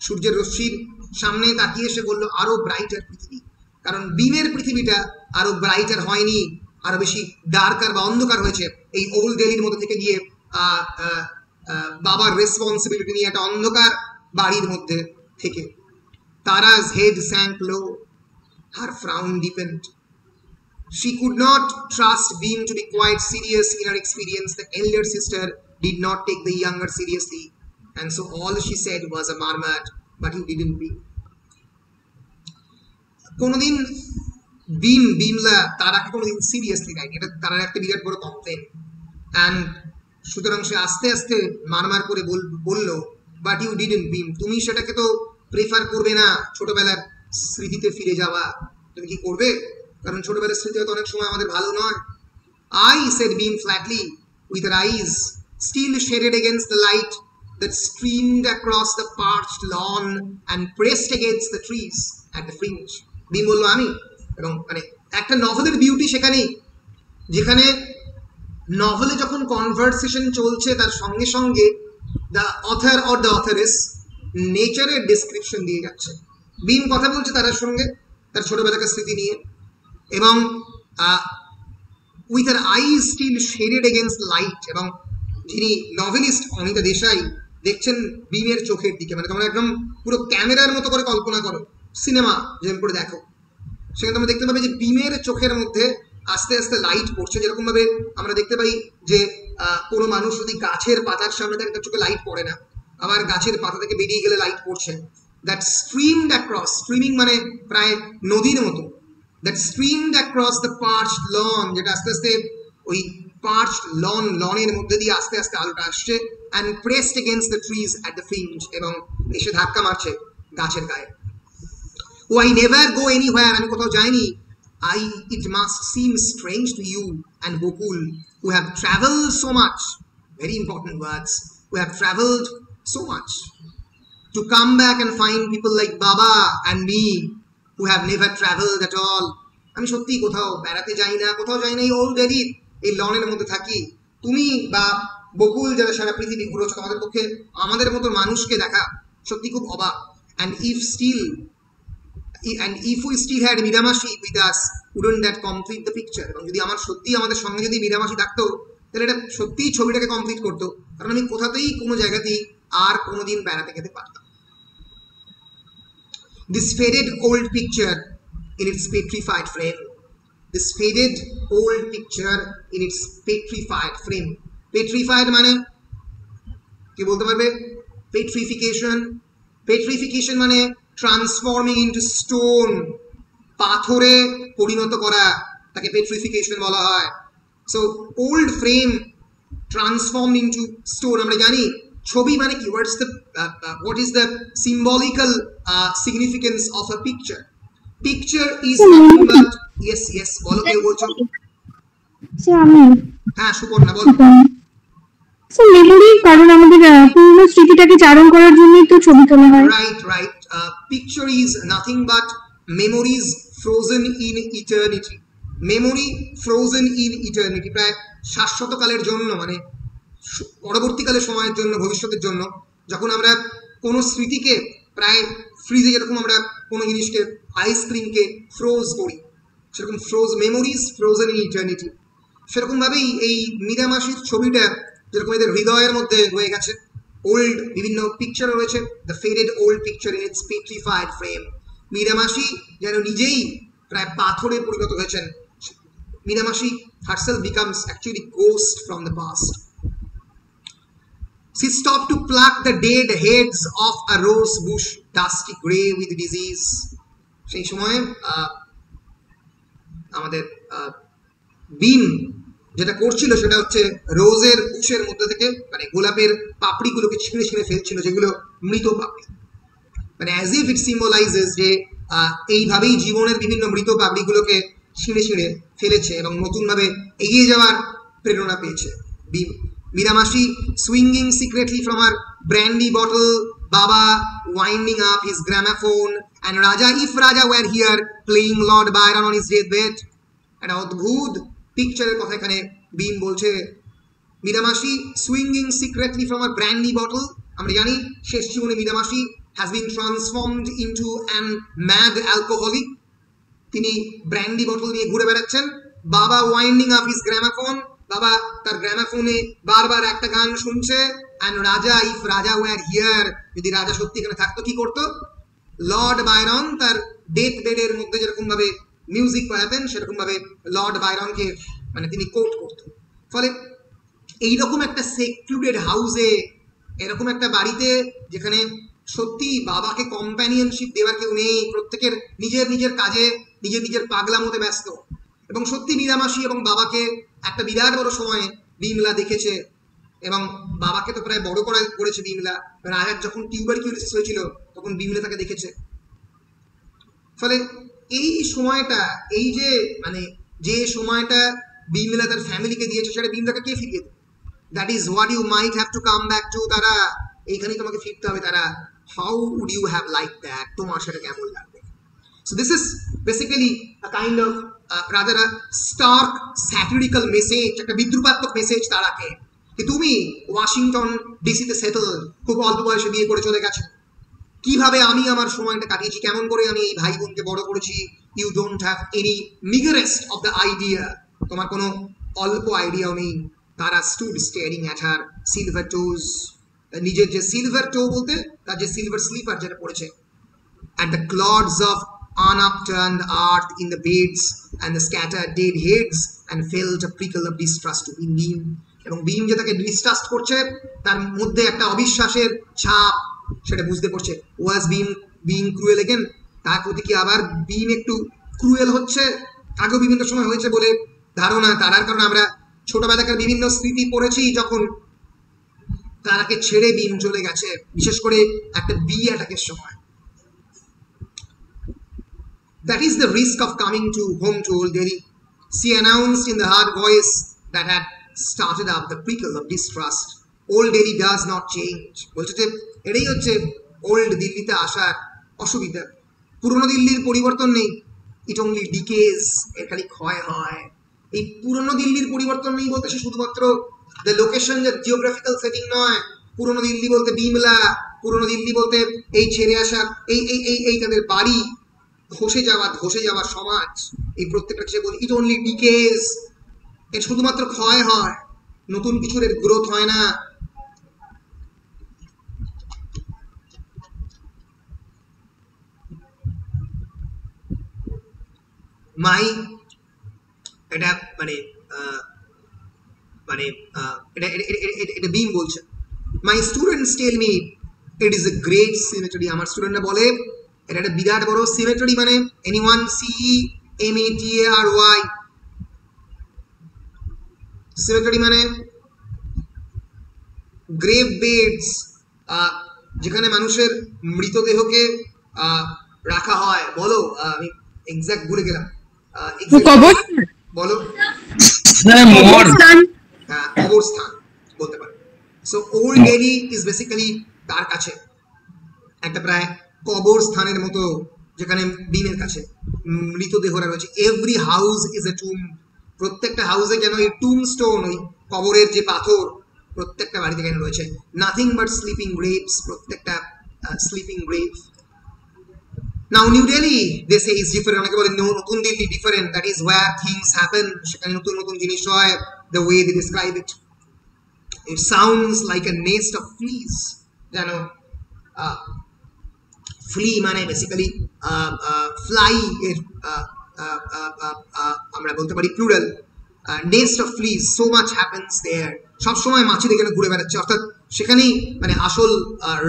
সূর্যের রশ্মির সামনে তাকিয়ে সে বলল, আরো ব্রাইটার পৃথিবী। কারণ বিমের পৃথিবীটা আরো ব্রাইটার হয়নি, আরো বেশি ডার্কার বা অন্ধকার হয়েছে। এই ওল্ড দিল্লির মধ্যে থেকে গিয়ে বাবার রেসপন্সিবিলিটি নিয়ে একটা অন্ধকার বাড়ির মধ্যে থেকে। Tara's head sank low, her frown deepened. She could not trust Bhim to be quite serious in her experience. The elder sister did not take the younger seriously, and so all she said was a murmur, but you didn't be. কোনোদিন বিমলা তারাকে কোনোদিন সিরিয়াসলি নেয়নি, এটা তারার একটা বিরাট বড় কমপ্লেন। অ্যান্ড সুতরাং সে আস্তে আস্তে মারমার করে বলল, বাট ইউ ডিডন্ট বিম, তুমি সেটাকে তো প্রেফার করবে না ছোটবেলার স্মৃতিতে ফিরে যাওয়া, তুমি কি করবে? কারণ ছোটবেলার স্মৃতি হয়তো অনেক সময় আমাদের ভালো নয়। I said Bhim flatly, with her eyes still shaded against the light that streamed across the parched lawn and pressed against the trees at the fringe. Bhim বলল আমি, এবং মানে একটা নভেলের বিউটি সেখানেই, যেখানে নভেলে যখন কনভারসেশন চলছে তার সঙ্গে সঙ্গে the author or the authoress নেচারের ডিসক্রিপশন দিয়ে যাচ্ছে। বিম কথা বলছে তার সঙ্গে তার ছোটবেলাকার স্মৃতি নিয়ে, এবং with her eyes still shaded against light, এবং যিনি নভেলিস্ট অনিতা দেশাই দেখছেন বিমের চোখের দিকে, মানে তোমরা একদম পুরো ক্যামেরার মতো করে কল্পনা করো, সিনেমা যেরকম করে দেখো, সেখানে তোমরা দেখতে পাবে যে বিমের চোখের মধ্যে আস্তে আস্তে লাইট পড়ছে। যেরকম ভাবে আমরা দেখতে পাই যে কোনো মানুষ যদি গাছের পাতার সামনে থাকে তার চোখে লাইট পড়ে না, আবার গাছের পাতা থেকে বেরিয়ে গেলে লাইট পড়ছে। দ্যাট স্ট্রিমড অ্যাক্রস, স্ট্রিমিং মানে প্রায় নদীর মতো, that streamed across the parched lawn, যেটা আস্তে আস্তে ওই পার্চড লনের মধ্যে দিয়ে আস্তে আস্তে আলোটা আসছে, and pressed against the trees at the fringe, এবং এসে ধাক্কা মারছে গাছের গায়ে। Oh I never go anywhere, আমি কোথাও যাইনি। It must seem strange to you and Gokul, who have traveled so much, very important words, who have traveled so much, to come back and find people like Baba and me, who have never traveled at all. আমি সত্যি কোথাও বেড়াতে যাই না, এই ওল্ড ডেলি এই লনের মধ্যে থাকি। তুমি বা বকুল যারা সারা পৃথিবী ঘুরেছো, তোমাদের পক্ষে আমাদের মতো মানুষকে দেখা সত্যি খুব অবাক। And if we still had Miramashi with us, wouldn't that complete the picture? এবং যদি আমার সত্যি আমাদের সঙ্গে যদি মিরামাসি থাকতো, তাহলে এটা সত্যিই ছবিটাকে কমপ্লিট করতো, কারণ আমি কোথাতেই কোনো জায়গাতেই আর কোনোদিন বেড়াতে যেতে পারতাম। This faded old picture in its petrified frame, this faded old picture in its petrified frame. Petrified মানে কি বলতে পারবে? petrification মানে ট্রান্সফর্মিং ইনটু স্টোন, পাথরে পরিণত করা, তাকে পেট্রিফিকেশন বলা হয়। So old frame transformed into stone. আমরা জানি ছবি মানে কি, what is the symbolical significance of a picture? Picture is nothing but, yes বলো, কেউ বলছো? হ্যাঁ সুপর্ণা বলো। মেমোরি, কারণ আমাদের পূর্ণ স্মৃতিটাকে চারণ করার জন্যই তো ছবি তোলা হয়। Right. Picture is nothing but memories frozen in eternity. Memory frozen in eternity, প্রায় শাশ্বতকালের জন্য, মানে পরবর্তীকালের সময়ের জন্য, ভবিষ্যতের জন্য। যখন আমরা কোনো স্মৃতিকে প্রায় ফ্রিজে, যেরকম আমরা কোনো জিনিসকে, আইসক্রিমকে ফ্রোজ করি, সেরকম মেমোরিজ ফ্রোজেন ইন ইটার্নিটি। সেরকমভাবেই এই মীরামাসির ছবিটা যেরকম এদের হৃদয়ের মধ্যে রয়ে গেছে, ওল্ড বিভিন্ন পিকচার রয়েছে, the faded old picture in its petrified frame. Miramasi যেন নিজেই প্রায় পাথরে পরিণত হয়েছেন। মীরামাসি herself becomes actually ghost from the past. She stopped to pluck the dead heads of a rose bush, dusty grey with disease. সেই সময় আমাদের বিম যেটা করছিল সেটা হচ্ছে রোজের বুশের মধ্যে থেকে, মানে গোলাপের পাপড়িগুলোকে ছিঁড়ে ছিঁড়ে ফেলছিল, যেগুলো মৃত পাপড়ি, মানে অ্যাজ ইফ ইট সিম্বলাইজেস যে এইভাবেই জীবনের বিভিন্ন মৃত পাপড়িগুলোকে ছিঁড়ে ছিঁড়ে ফেলেছে এবং নতুনভাবে এগিয়ে যাওয়ার প্রেরণা পেয়েছে। Miramasi swinging secretly from her brandy bottle, বাবা winding up his gramophone, and Raja, if Raja were here, playing Lord Byron on his deathbed. একটা অদ্ভুত পিকচারের কথা এখানে বিম বলছে। Miramasi swinging secretly from her brandy bottle. আমরা জানি শেষ জীবনে Miramasi has been transformed into an mad alcoholic. তিনি ব্র্যান্ডি বটল নিয়ে ঘুরে বেড়াচ্ছেন। বাবা ওয়াইন্ডিং আপ হিজ গ্রামাফোন, বাবা তার গ্রামাফোনে বারবার একটা গান শুনছে, and Raja, if Raja were here, যদি রাজা সত্যি এখানে থাকতো কি করতো? লর্ড বায়রন তার ডেথ বেডের মধ্যে যেরকম ভাবে মিউজিক বাজাতেন সেরকম ভাবে লর্ড বায়রনকে মানে তিনি কোট করতেন। ফলে এইরকম একটা সেক্লুডেড হাউসে, এরকম একটা বাড়িতে যেখানে সত্যি বাবাকে কম্প্যানিয়নশিপ দেওয়ার কেউ নেই, প্রত্যেকের নিজের নিজের কাজে নিজের নিজের পাগলা মতে ব্যস্ত, এবং সত্যি মীরামাসি এবং বাবাকে একটা বিরাট বড় সময়ে বিমলা দেখেছে, এবং বাবাকে তো প্রায় বড় করেছে বিমলা। রাজার যখন টিউবারকিউলোসিস হয়েছিল তখন বিমলা তাকে দেখেছে। ফলে এই সময়টা, এই যে মানে যে সময়টা বিমলা তার ফ্যামিলিকে দিয়েছে সেটা বিমলাকে কে ফিরিয়ে দেবে? That is what you might have to come back to. Tara এইখানেই তোমাকে ফিরতে হবে। Tara how would you have like that? তোমার সেটা কেমন লাগবে? So this is basically a kind of rather a stark satirical message, একটা বিদ্রুপাত্মক মেসেজ তারাকে, যে তুমি ওয়াশিংটন ডিসিতে সেটেল, খুব অল্প বয়সে বিয়ে করে চলে গেছো, কিভাবে আমি আমার সময়টা কাটিয়েছি, কেমন করে আমি এই ভাই বোনকে বড় করেছি। ইউ ডোন্ট হ্যাভ এনি নিগারেস্ট অফ দ্য আইডিয়া, তোমার কোনো অল্প আইডিয়াও নেই। তারা stood staring at her silver toes, নিজের যে সিলভার টো বলতে তার যে সিলভার স্লিপার যেটা পড়েছে, at the clods of unupturned earth in the beds and the scattered dead heads, and felt a prickle of distrust to Beam. এবং বিম যে তাকে ডিস্ট্রাস্ট করছে, তার মধ্যে একটা অবিশ্বাসের ছাপ সেটা বুঝতে পারছে। ওয়াজ বিম ক্রুয়েল এগেন? তার প্রতি কি আবার বিম একটু ক্রুয়েল হচ্ছে? আগেও বিভিন্ন সময় হয়েছে বলে ধারণা তারার, কারণ আমরা ছোটবেলাকার বিভিন্ন স্মৃতি পড়েছি যখন তারাকে ছেড়ে বিম চলে গেছে, বিশেষ করে একটা বি অ্যাটাকের সময়। That is the risk of coming to home to Old Delhi. She announced in the hard voice that had started up the prickle of distrust. Old Delhi does not change. বলছে যে এটাই হচ্ছে ওল্ড দিল্লিতে আসার অসুবিধা। পুরনো দিল্লির পরিবর্তন নেই, ইট অনলি ডিকেজ, এর খালি ক্ষয় হয়। এই পুরনো দিল্লির পরিবর্তন নেই বলতে সে শুধুমাত্র দ্য লোকেশন, যে জিওগ্রাফিক্যাল সেটিং নয়। পুরনো দিল্লি বলতে বিমলা, পুরনো দিল্লি বলতে এই ছেড়ে আসা, এই তাদের বাড়ি, ধসে যাওয়া সমাজ, এই প্রত্যেকটা কিছু বলি ইট অনলি ডিকেজ, এর শুধুমাত্র ক্ষয় হয়, নতুন কিছুর এর গ্রোথ হয় না। মাই এটা মানে এটা বিম বলছে, my students tell me it is a great cemetery. আমার স্টুডেন্টরা বলে এটা একটা বিরাট বড় সিমেটরি, মানে এনিওয়ান CEMATARY, সিমেটরি মানে গ্রেভ বেডস, যেখানে মানুষের মৃতদেহকে রাখা হয়। বলো, আমি এক্সাক্ট ভুলে গেলাম, বলো। কবরস্থান বলতে পারো। So old Delhi is basically তার কাছে একটা প্রায় কবরস্থানের মতো, যেখানে বিমের কাছে মৃতদেহরা রয়েছে। এভরি হাউস ইজ এ টুম, প্রত্যেকটা হাউসে কেন এই টুম স্টোন, ওই কবরের যে পাথর প্রত্যেকটা বাড়িতে কেন রয়েছে। নাথিং বাট স্লিপিং গ্রেভস, প্রত্যেকটা sleeping grave. Now New Delhi they say is different, অনেকে বলে নতুন Delhi different, that is where things happen, সেখানে নতুন নতুন জিনিস হয়। The way they describe it, it sounds like a nest of fleas. যেন ফ্লি মানে বেসিক্যালি ফ্লাই এর আমরা বলতে পারি plural. Nest of fleas, so much happens there, সবসময় মাছি এখানে ঘুরে বেড়াচ্ছে, অর্থাৎ সেখানেই মানে আসল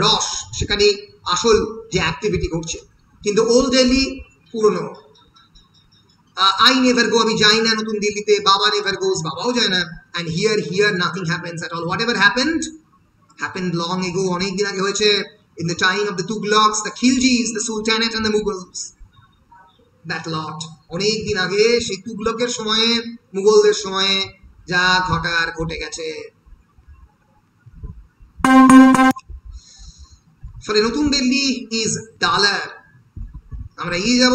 রস, সেখানেই আসল যে অ্যাক্টিভিটি ঘটছে। কিন্তু ওল্ড দিল্লি পুরনো। আই নেভার গো, আমি যাই না নতুন দিল্লিতে। বাবা নেভার গোজ, বাবাও যায় না। And here nothing happens at all. What ever happened long ago, অনেক দিন আগে হয়েছে। In the time of the Tughlaqs, the Khiljis, the Sultanate and the Mughals, that lot, অনেক দিন আগে সেই তুগলকের সময়ে, মুঘলদের সময়ে যা ঘটার ঘটে গেছে। ফলে নতুন দিল্লি ইজ ডালার। আমরা এগিয়ে যাব।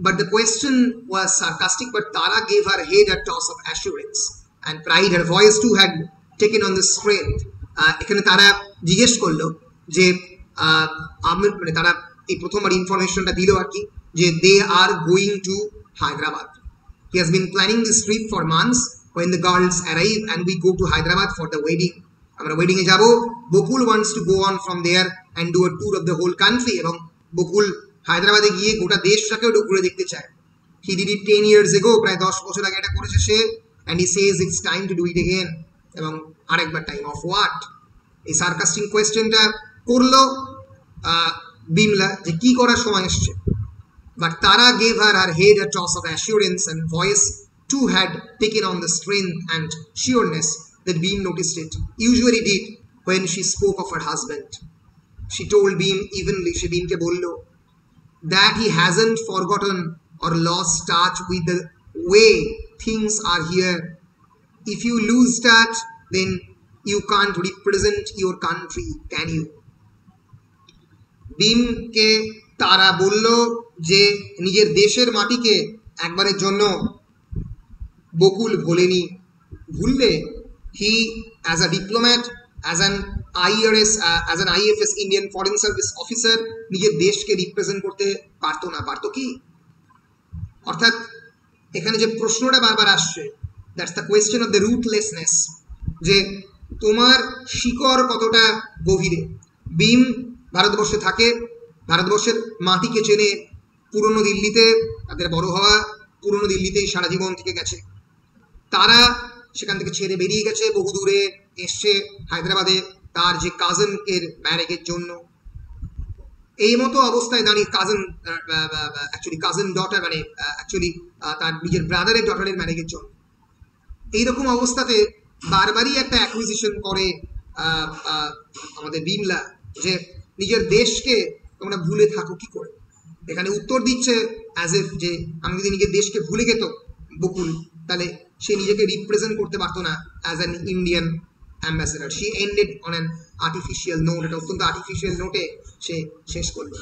But the question was sarcastic, but Tara gave her head a toss of assurance and pride. Her voice too had taken on the strength. এখানে তারা জিজ্ঞেস করলো যে মানে তারা এই প্রথমবার ইনফরমেশনটা দিল আর কি, যে they are going to Hyderabad. He has been planning this trip for months when the girls arrive and we go to Hyderabad for the wedding. আমরা ওয়েডিং এ যাব, বকুল wants to go on from there and do a tour of the whole country, এবং বকুল হায়দ্রাবাদে গিয়ে গোটা দেশটাকেও ঘুরে দেখতে চায়। He did it 10 years ago, প্রায় 10 বছর আগে এটা করেছে সে, and he says it's time to do it again, এবং আরেকবার টাইম অফ হোয়াট? এই সার্কাস্টিক কোয়েশ্চেনটা করলো বিমলা যে কি করার সময় এসছে। But Tara gave her head a toss of assurance, and voice too had taken on the strength and sureness that Beam noticed it usually did when she spoke of her husband. She told Beam evenly, she Beamke bollo, that he hasn't forgotten or lost touch with the way things are here. If you lose touch, then you can't represent your country, can you? Beamke Tara bollo যে নিজের দেশের মাটিকে একবারের জন্য বকুল ভোলেনি। ভুললে he as a diplomat, as an IFS Indian Foreign Service officer নিজের দেশকে রিপ্রেজেন্ট করতে পারতো না। পারতো কি? অর্থাৎ এখানে যে প্রশ্নটা বারবার আসছে, that's the question of the rootlessness, যে তোমার শিকড় কতটা গভীরে। বিম ভারতবর্ষে থাকে, ভারতবর্ষের মাটিকে চেনে, পুরনো দিল্লিতে তাদের বড় হওয়া, পুরনো দিল্লিতেই সারা জীবন থেকে গেছে। তারা সেখান থেকে ছেড়ে বেরিয়ে গেছে, বহু দূরে এসছে হায়দ্রাবাদে তার যে কাজনকে ম্যারেজের জন্য। এই মতো অবস্থায় দাঁড়িয়ে কাজন ডটার মানে তার নিজের ব্রাদারের ডটারের ম্যারেজের জন্য, এইরকম অবস্থাতে বারবারই একটা অ্যাকুইজিশন করে আমাদের বিমলা, যে নিজের দেশকে তোমরা ভুলে থাকো কি করে। এখানে উত্তর দিচ্ছে অ্যাজ এফ যে আমি যদি নিজের দেশকে ভুলে যেত বকুল, তাহলে সে নিজেকে রিপ্রেজেন্ট করতে পারতো না as an Indian ambassador. Say ended on an artificial note, একটা অত্যন্ত আর্টিফিশিয়াল নোটে সে শেষ করলো।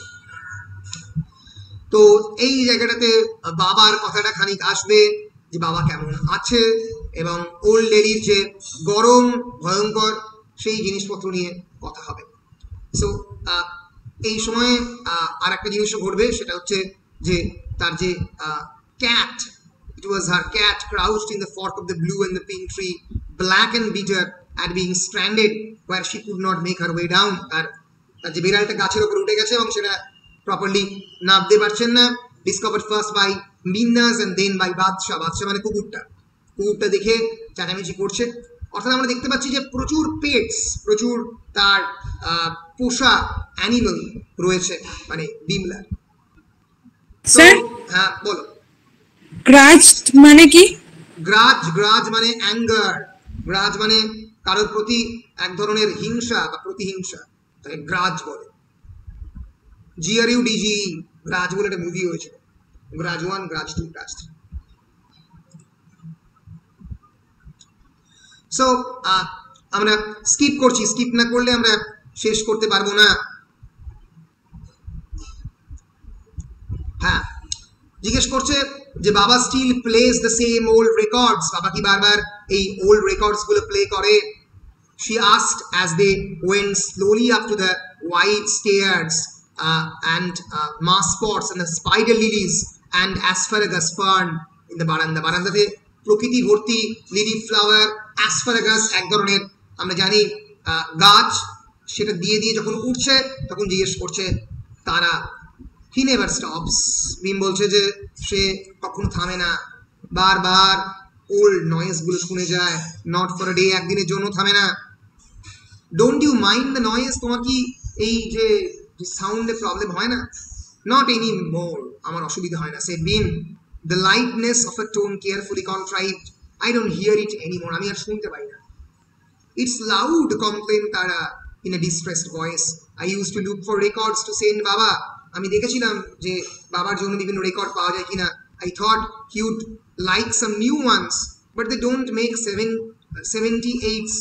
তো এই জায়গাটাতে বাবার কথাটা খানিক আসবে, যে বাবা কেমন আছে, এবং ওল্ড দিল্লির যে গরম ভয়ঙ্কর সেই জিনিসপত্র নিয়ে কথা হবে। সো এই সময়ে আর একটা জিনিসও ঘটবে, সেটা হচ্ছে যে তার যে cat, it was her cat crouched in the fork of the blue and the pink tree, black and bitter at being stranded where she could not make her way down. আর তার যে বিড়ালটা গাছের উপর উঠে গেছে এবং সেটা প্রপারলি নামতে পারছেন না, discovered first by Minnas and then by বাদশা। বাদশা মানে কুকুরটা, কুকুরটা দেখে চেঁচামেচি করছে। অর্থাৎ আমরা দেখতে পাচ্ছি যে প্রচুর পেটস, প্রচুর তার পোষা অ্যানিমাল রয়েছে মানে বিমলার। স্যার হ্যাঁ বলো। গ্রাজ মানে কি? গ্রাজ মানে অ্যাঙ্গার, গ্রাজ মানে কারোর প্রতি এক ধরনের হিংসা বা প্রতিহিংসা, তাকে গ্রাজ বলে। GRUDG, গ্রাজ বলে একটা মুভি হয়েছিল, গ্রাজ 1, গ্রাজ 2, গ্রাজ 3। সো আমরা স্কিপ করছি, স্কিপ না করলে আমরা শেষ করতে পারবো না। হ্যাঁ, জিজ্ঞেস করছে যে Baba still plays the same old records, Baba কি বারবার এই ওল্ড রেকর্ডস গুলো প্লে করে? She asked as they went slowly up to the wide stairs and moss pots and the spider lilies and asparagus fern in the baranda. বারান্দাতে প্রকৃতি ভর্তি লিলি ফ্লাওয়ার, অ্যাসপারাগাস এক ধরনের আমরা জানি গাছ, সেটা দিয়ে দিয়ে যখন উঠছে তখন জিজ্ঞেস করছে তারা, he never stops. মিম বলছে যে সে কখনো থামে না, বারবার ওল্ড নয়েজ গুলো শুনে যায়, নট ফর আ ডে, একদিনের জন্য থামে না। Don't you mind the noise, তোমার কি এই যে সাউন্ডে প্রবলেম হয় না? নট এনি মোর, আমার অসুবিধা হয় না। সে beam, the lightness of a tone carefully contrived, I don't hear it anymore, আমি আর শুনতে পাই না। It's loud, complain Tara in a distressed voice. I use to look for records to send Baba, আমি দেখেছিলাম যে বাবার জন্য বিভিন্ন রেকর্ড পাওয়া যায় কিনা। I thought he would like some new ones, but they don't make 78s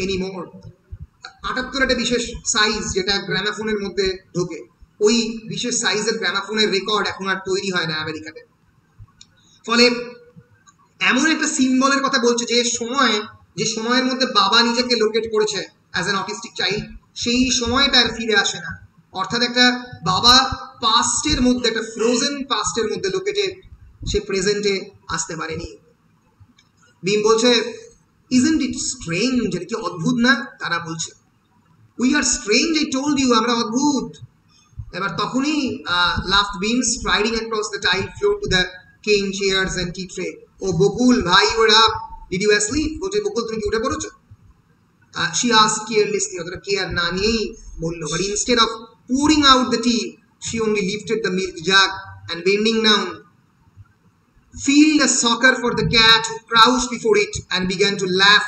anymore. 78 একটা বিশেষ সাইজ যেটা গ্রামাফোনের মধ্যে ঢোকে, ওই বিশেষ সাইজের গ্রামাফোনের রেকর্ড এখন আর তৈরি হয় না আমেরিকাতে। ফলে এমন একটা সিম্বলের কথা বলছে যে সময়ের মধ্যে বাবা নিজেকে লোকেট করেছে অ্যাজ অ্যান অটিস্টিক চাইল্ড, সেই সময়টা আর ফিরে আসে না। অর্থাৎ একটা বাবা পাস্টের মধ্যে, একটা ফ্রোজেন পাস্টের মধ্যে লোকেটে, সে প্রেজেন্টে আসতে পারেনি। ভীম বলছে isn't it strange, এটা কি অদ্ভুত না? তারা বলছে we are strange, I told you, আমরা অদ্ভুত। এবার তখনই laughed Beam, striding across the tile floor to the cane chairs and tea tray. ও বকুল ভাই, you're up, did you asleep? বলছে বকুল তুমি কি উঠে পড়েছো? She asked carelessly, অতটা কেয়ার না নিয়েই বললো, but instead of pouring out the tea, she only lifted the milk jug and bending down filled a socker for the cat, who crouched before it and began to laugh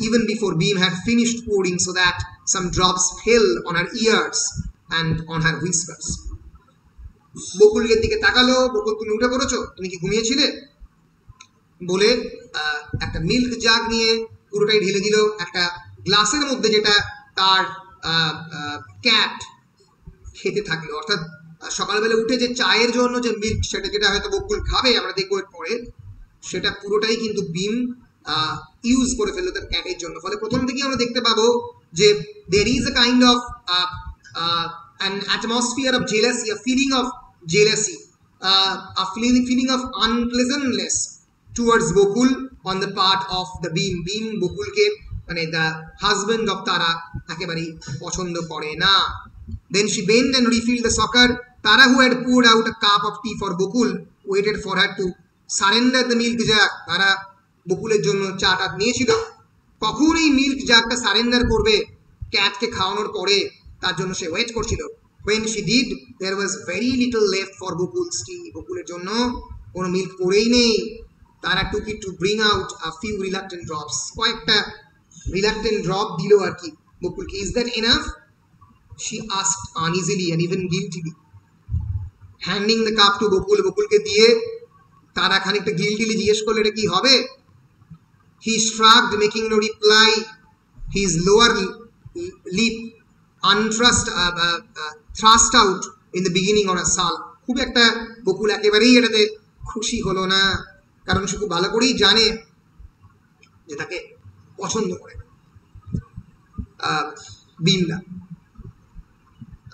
even before Beam had finished pouring, so that some drops fell on her ears and on her whiskers. বকুলের দিকে তাকালো, বকুল তুমি উঠে পড়েছো, তুমি কি ঘুমিয়েছিলে? বলে একটা মিল্ক জাগ নিয়ে পুরোটাই ঢেলে দিল একটা গ্লাসের মধ্যে, যেটা তার ক্যাট খেতে থাকলো। অর্থাৎ সকালবেলা উঠে যে চায়ের জন্য যে মিল্ক, সেটা যেটা হয়তো বকুল খাবে, আমরা দেখবো পরে, সেটা পুরোটাই কিন্তু বিম ইউজ করে ফেললো তার ক্যাটের জন্য। ফলে প্রথম থেকেই আমরা দেখতে পাবো যে there is a kind of an atmosphere of jealousy, a feeling of jealousy, a feeling of unpleasantness towards Bokul on the part of the Beam. Beam বকুলকে, মানে the husband of Tara, একেবারেই পছন্দ করে না। Then she bent and refilled the socker. Tara, who had poured out a cup of tea for Bokul, waited for her to surrender the milk jug. Tara বকুলের জন্য চাটা নিয়েছিল, কখন এই মিল্ক জাগটা সারেন্ডার করবে ক্যাটকে খাওয়ানোর পরে, তার জন্য সে ওয়েট করছিল। When she did, there was very little left for Bokul's tea. বকুলের জন্য কোনো মিল্ক পড়েই নেই। Tara took it to bring out a few reluctant drops. কয়েকটা reluctant drop দিল আর কি বকুলকে। Is that enough? She asked uneasily and even guiltily. Handing the cup to Bokul, বকুলকে দিয়ে তারা খানিকটা গিল্টিলি জিজ্ঞেস করলো, এটা কি হবে? He shrugged, making no reply. His lower lip thrust out in the beginning of a sulk. খুব একটা বকুল একেবারেই এটাতে খুশি হলো না, কারণ সে খুব ভালো করেই জানে যে তাকে পছন্দ করে বিমলা।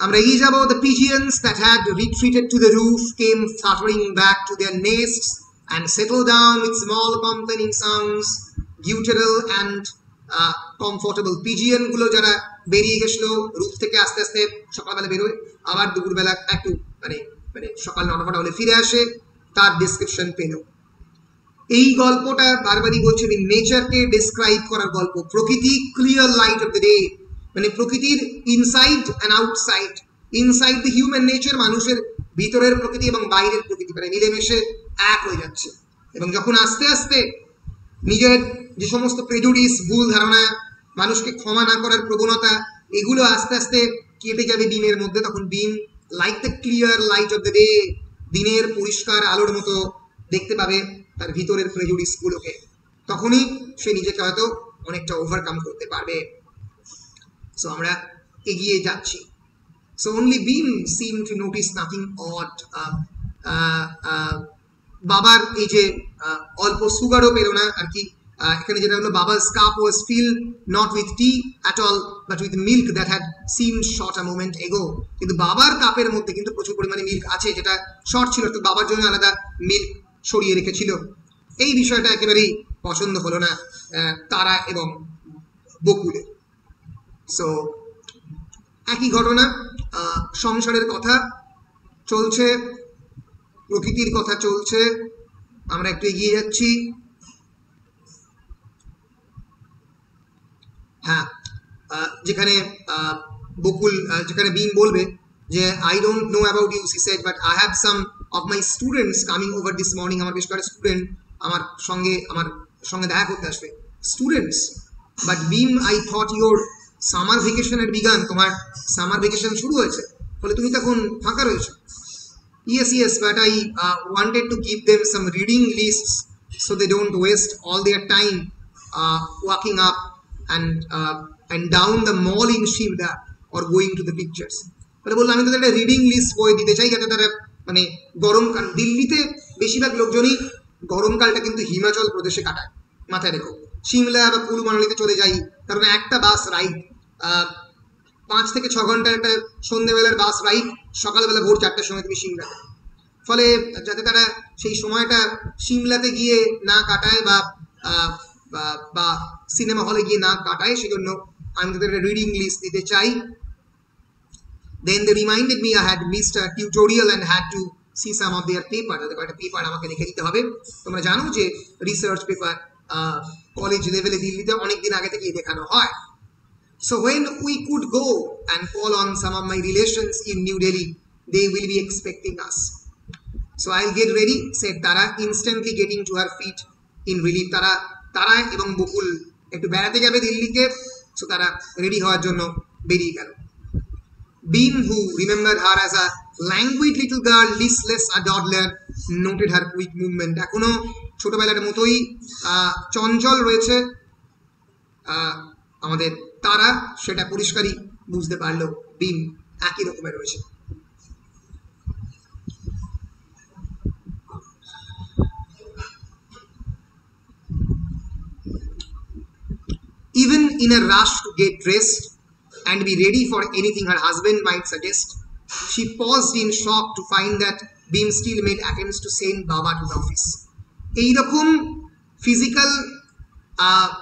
আমরা এগিয়ে যাব। The pigeons that had retreated to the roof came fluttering back to their nests and settled down with small complaining sounds, guttural and comfortable. Pigeon গুলো যারা বেরিয়ে গেছিল রুফ থেকে, আস্তে আস্তে সকালবেলা বেরোয়, আবার দুপুরবেলা একটু মানে সকাল 9টা হলে ফিরে আসে, তার ডেসক্রিপশন পেল। এই গল্পটা বারবারই বলছি, নেচারকে ডেসক্রাইব করার গল্প। প্রকৃতি clear light of the day, মানে প্রকৃতির inside and outside. Inside the human nature, মানুষের ভিতরের প্রকৃতি এবং বাইরের প্রকৃতি মানে মিলেমিশে এক হয়ে যাচ্ছে। এবং যখন আস্তে আস্তে নিজের যে সমস্ত প্রেজুডিস, ভুল ধারণা, মানুষকে ক্ষমা না করার প্রবণতা, এগুলো আস্তে আস্তে কেটে যাবে বিমের মধ্যে, তখন beam like the clear light of the day, দিনের পরিষ্কার আলোর মতো দেখতে পাবে তার ভিতরের প্রেজুডিস গুলোকে। তখনই সে নিজেকে হয়তো অনেকটা ওভারকাম করতে পারবে। সো আমরা এগিয়ে যাচ্ছি। So only beam seem to notice nothing odd. বাবার এই যে অল্প সুগারও পেলো না আর কি, এখানে যেটা হলো, বাবা's cup was filled not with tea at all but with milk that had seemed short a moment ago. কিন্তু বাবার কাপের মধ্যে কিন্তু প্রচুর পরিমাণে মিল্ক আছে, যেটা শর্ট ছিল, তো বাবার জন্য আলাদা মিল্ক ছড়িয়ে রেখেছিল। এই বিষয়টা একেবারেই পছন্দ হলো না তারা এবং বকুলের। সো একই ঘটনা, সংসারের কথা চলছে, প্রকৃতির কথা চলছে। আমরা একটু এগিয়ে যাচ্ছি। হ্যাঁ, যেখানে বকুল, যেখানে বিম বলবে যে I don't know about you, she said, but I have some of my students coming over this morning. আমার বেশ কয়েকটা স্টুডেন্ট আমার সঙ্গে দেখা করতে আসবে। Students? But beam, I thought your summer vacation had begun. তোমার সামার ভেকেশন শুরু হয়েছে, ফলে তুমি তখন ফাঁকা রয়েছো। Yes, but I wanted to give them some reading lists so they don't waste all their time walking up and down the mall in Shivda or going to the pictures. বলে বললাম, আমি তো একটা রিডিং লিস্ট বই দিতে চাই, যাতে তারা মানে গরমকাল, দিল্লিতে বেশিরভাগ লোকজনই গরমকালটা কিন্তু হিমাচল প্রদেশে কাটায়, মাথায় রেখো। সিমলা বা কুলু মানালিতে চলে যাই, কারণ একটা বাস রাইড 5 থেকে 6 ঘন্টার একটা সন্ধ্যেবেলার বাস রাইড, সকালবেলা ভোর 4টার সময় তুমি সিমলাতে। ফলে যাতে তারা সেই সময়টা সিমলাতে গিয়ে না কাটায় বা বা সিনেমা হলে গিয়ে না কাটায়, সেজন্য আমি তাদের একটা রিডিং লিস্ট দিতে চাই। Then they reminded me I had missed a tutorial and had to see some of their paper. তাদের একটা পেপার আমাকে দেখে দিতে হবে। তোমরা জানো যে রিসার্চ পেপার কলেজ লেভেলে দিল্লিতে অনেক দিন আগে থেকেই দেখানো হয়। So when we could go and call on some of my relations in New Delhi, they will be expecting us. So I'll get ready, said Tara, instantly getting to her feet in relief. তারা এবং বকুল একটু বেড়াতে যাবে দিল্লিতে, সো তারা রেডি হওয়ার জন্য বেরিয়ে গেল। Beam, who remembered her as a languid little girl, listless, a toddler, noted her quick movement. এখনো ছোটবেলার মতোই চঞ্চল রয়েছে আমাদের তারা, সেটা পরিষ্কারই বুঝতে পারলো বিম একই রকমের রয়েছে। Even in a rush to get dressed and be ready for anything her husband might suggest, she paused in shock to find that Beam still made attempts to send Baba to the office. এইরকম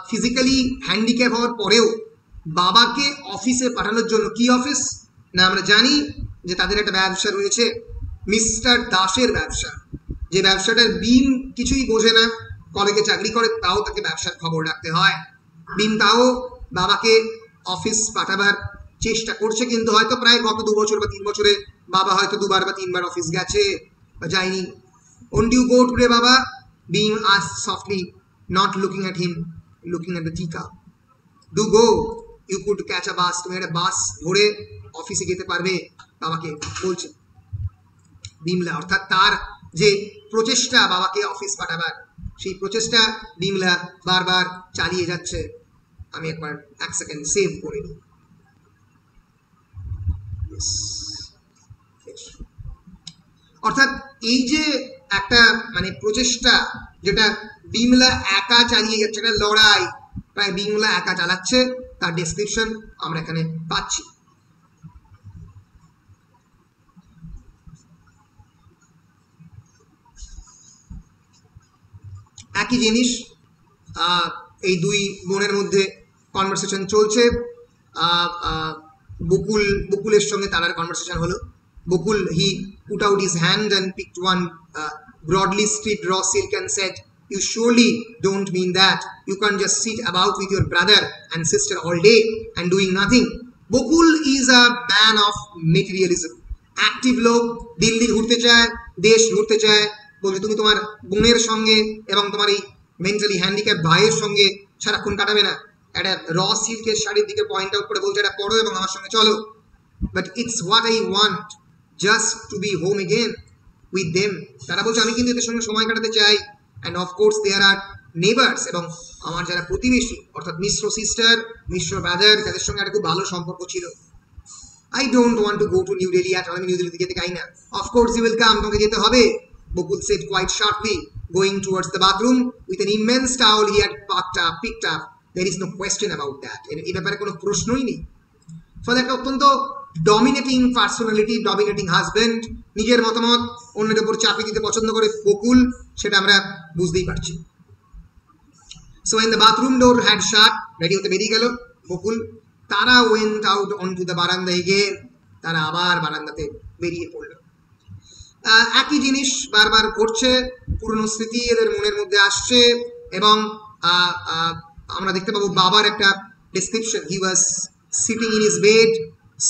ফিজিক্যালি হ্যান্ডিক্যাপ হওয়ার পরেও বাবাকে অফিসে পাঠানোর জন্য, কি অফিস না আমরা জানি যে তাদের একটা ব্যবসা রয়েছে, মিস্টার দাসের ব্যবসা, যে ব্যবসাটার বিম কিছুই বোঝে না, কলেজে চাকরি করে, তাও তাকে ব্যবসার খবর রাখতে হয়। বিম তাও বাবাকে অফিস পাঠাবার চেষ্টা করছে, কিন্তু হয়তো প্রায় গত 2 বছর বা 3 বছরে বাবা হয়তো 2বার বা 3বার অফিস গেছে বা যায়নি। Won't you go today, Baba? Beam asked softly, not looking at him, looking at the teacup. Do go. You could catch a bus. তুমি একটা বাস ধরে অফিসে যেতে পারবে, বাবাকে বলছে বিমলা। অর্থাৎ তার যে প্রচেষ্টা বাবাকে অফিস পাঠাবার, সেই প্রচেষ্টা বিমলা বারবার চালিয়ে যাচ্ছে। আমি একবার 1 সেকেন্ড সেভ করে নিই। অর্থাৎ এই যে একটা মানে প্রচেষ্টা, যেটা বিমলা একা চালিয়ে যাচ্ছে, একটা লড়াই প্রায় বিমলা একা চালাচ্ছে, তার ডেসক্রিপশন আমরা এখানে পাচ্ছি। একই জিনিস এই দুই বোনের মধ্যে কনভারসেশন চলছে। বকুলের সঙ্গে তারার কনভারসেশন হলো। Bokul, he put out his hand and picked one broadly striped raw silk and said, "You surely don't mean that. You can't just sit about with your brother and sister all day and doing nothing." Bokul is a man of materialism. Active লোক, দিল্লি ঘুরতে চায়, দেশ ঘুরতে চায়, বলছে তুমি তোমার বোনের সঙ্গে এবং তোমার এই মেন্টালি হ্যান্ডিক্যাপ ভাইয়ের সঙ্গে সারাক্ষণ কাটাবে না। একটা র সিল্কের শাড়ির দিকে পয়েন্ট আউট করে বলছে এটা পরো এবং আমার সঙ্গে চলো। But it's what I want, just to be home again with them. তারা বলছে আমি কিন্তু এদের সঙ্গে সময় কাটাতে চাই, and of course there are neighbors, এবং আমার যারা প্রতিবেশী অর্থাৎ মিশ্র সিস্টার, মিশ্র ব্রাদার, তাদের সঙ্গে একটা খুব ভালো সম্পর্ক ছিল। I don't want to go to New Delhi at all. আমি নিউ দিল্লিতে যেতে চাই না। Of course you will come, তোমাকে যেতে হবে, Bokul said quite sharply, going towards the bathroom with an immense towel he had picked up. There is no question about that. এই ব্যাপারে কোনো প্রশ্নই নেই। ফলে একটা অত্যন্ত ডমিনেটিং পার্সোনালিটি, ডমিনেটিং হাজব্যান্ড, নিজের মতামত অন্যের উপর চাপিয়ে দিতে পছন্দ করে বকুল, সেটা আমরা বুঝতেই পারছি। So when the bathroom door had shut, ready হতে বেরিয়ে গেল বকুল, তারা went out onto the veranda again. তারা আবার বারান্দাতে বেরিয়ে পড়ল। একই জিনিস বারবার ঘটছে, পুরনো স্মৃতি এদের মনের মধ্যে আসছে, এবং আমরা দেখতে পাবো বাবার একটা description. He was sitting in his bed,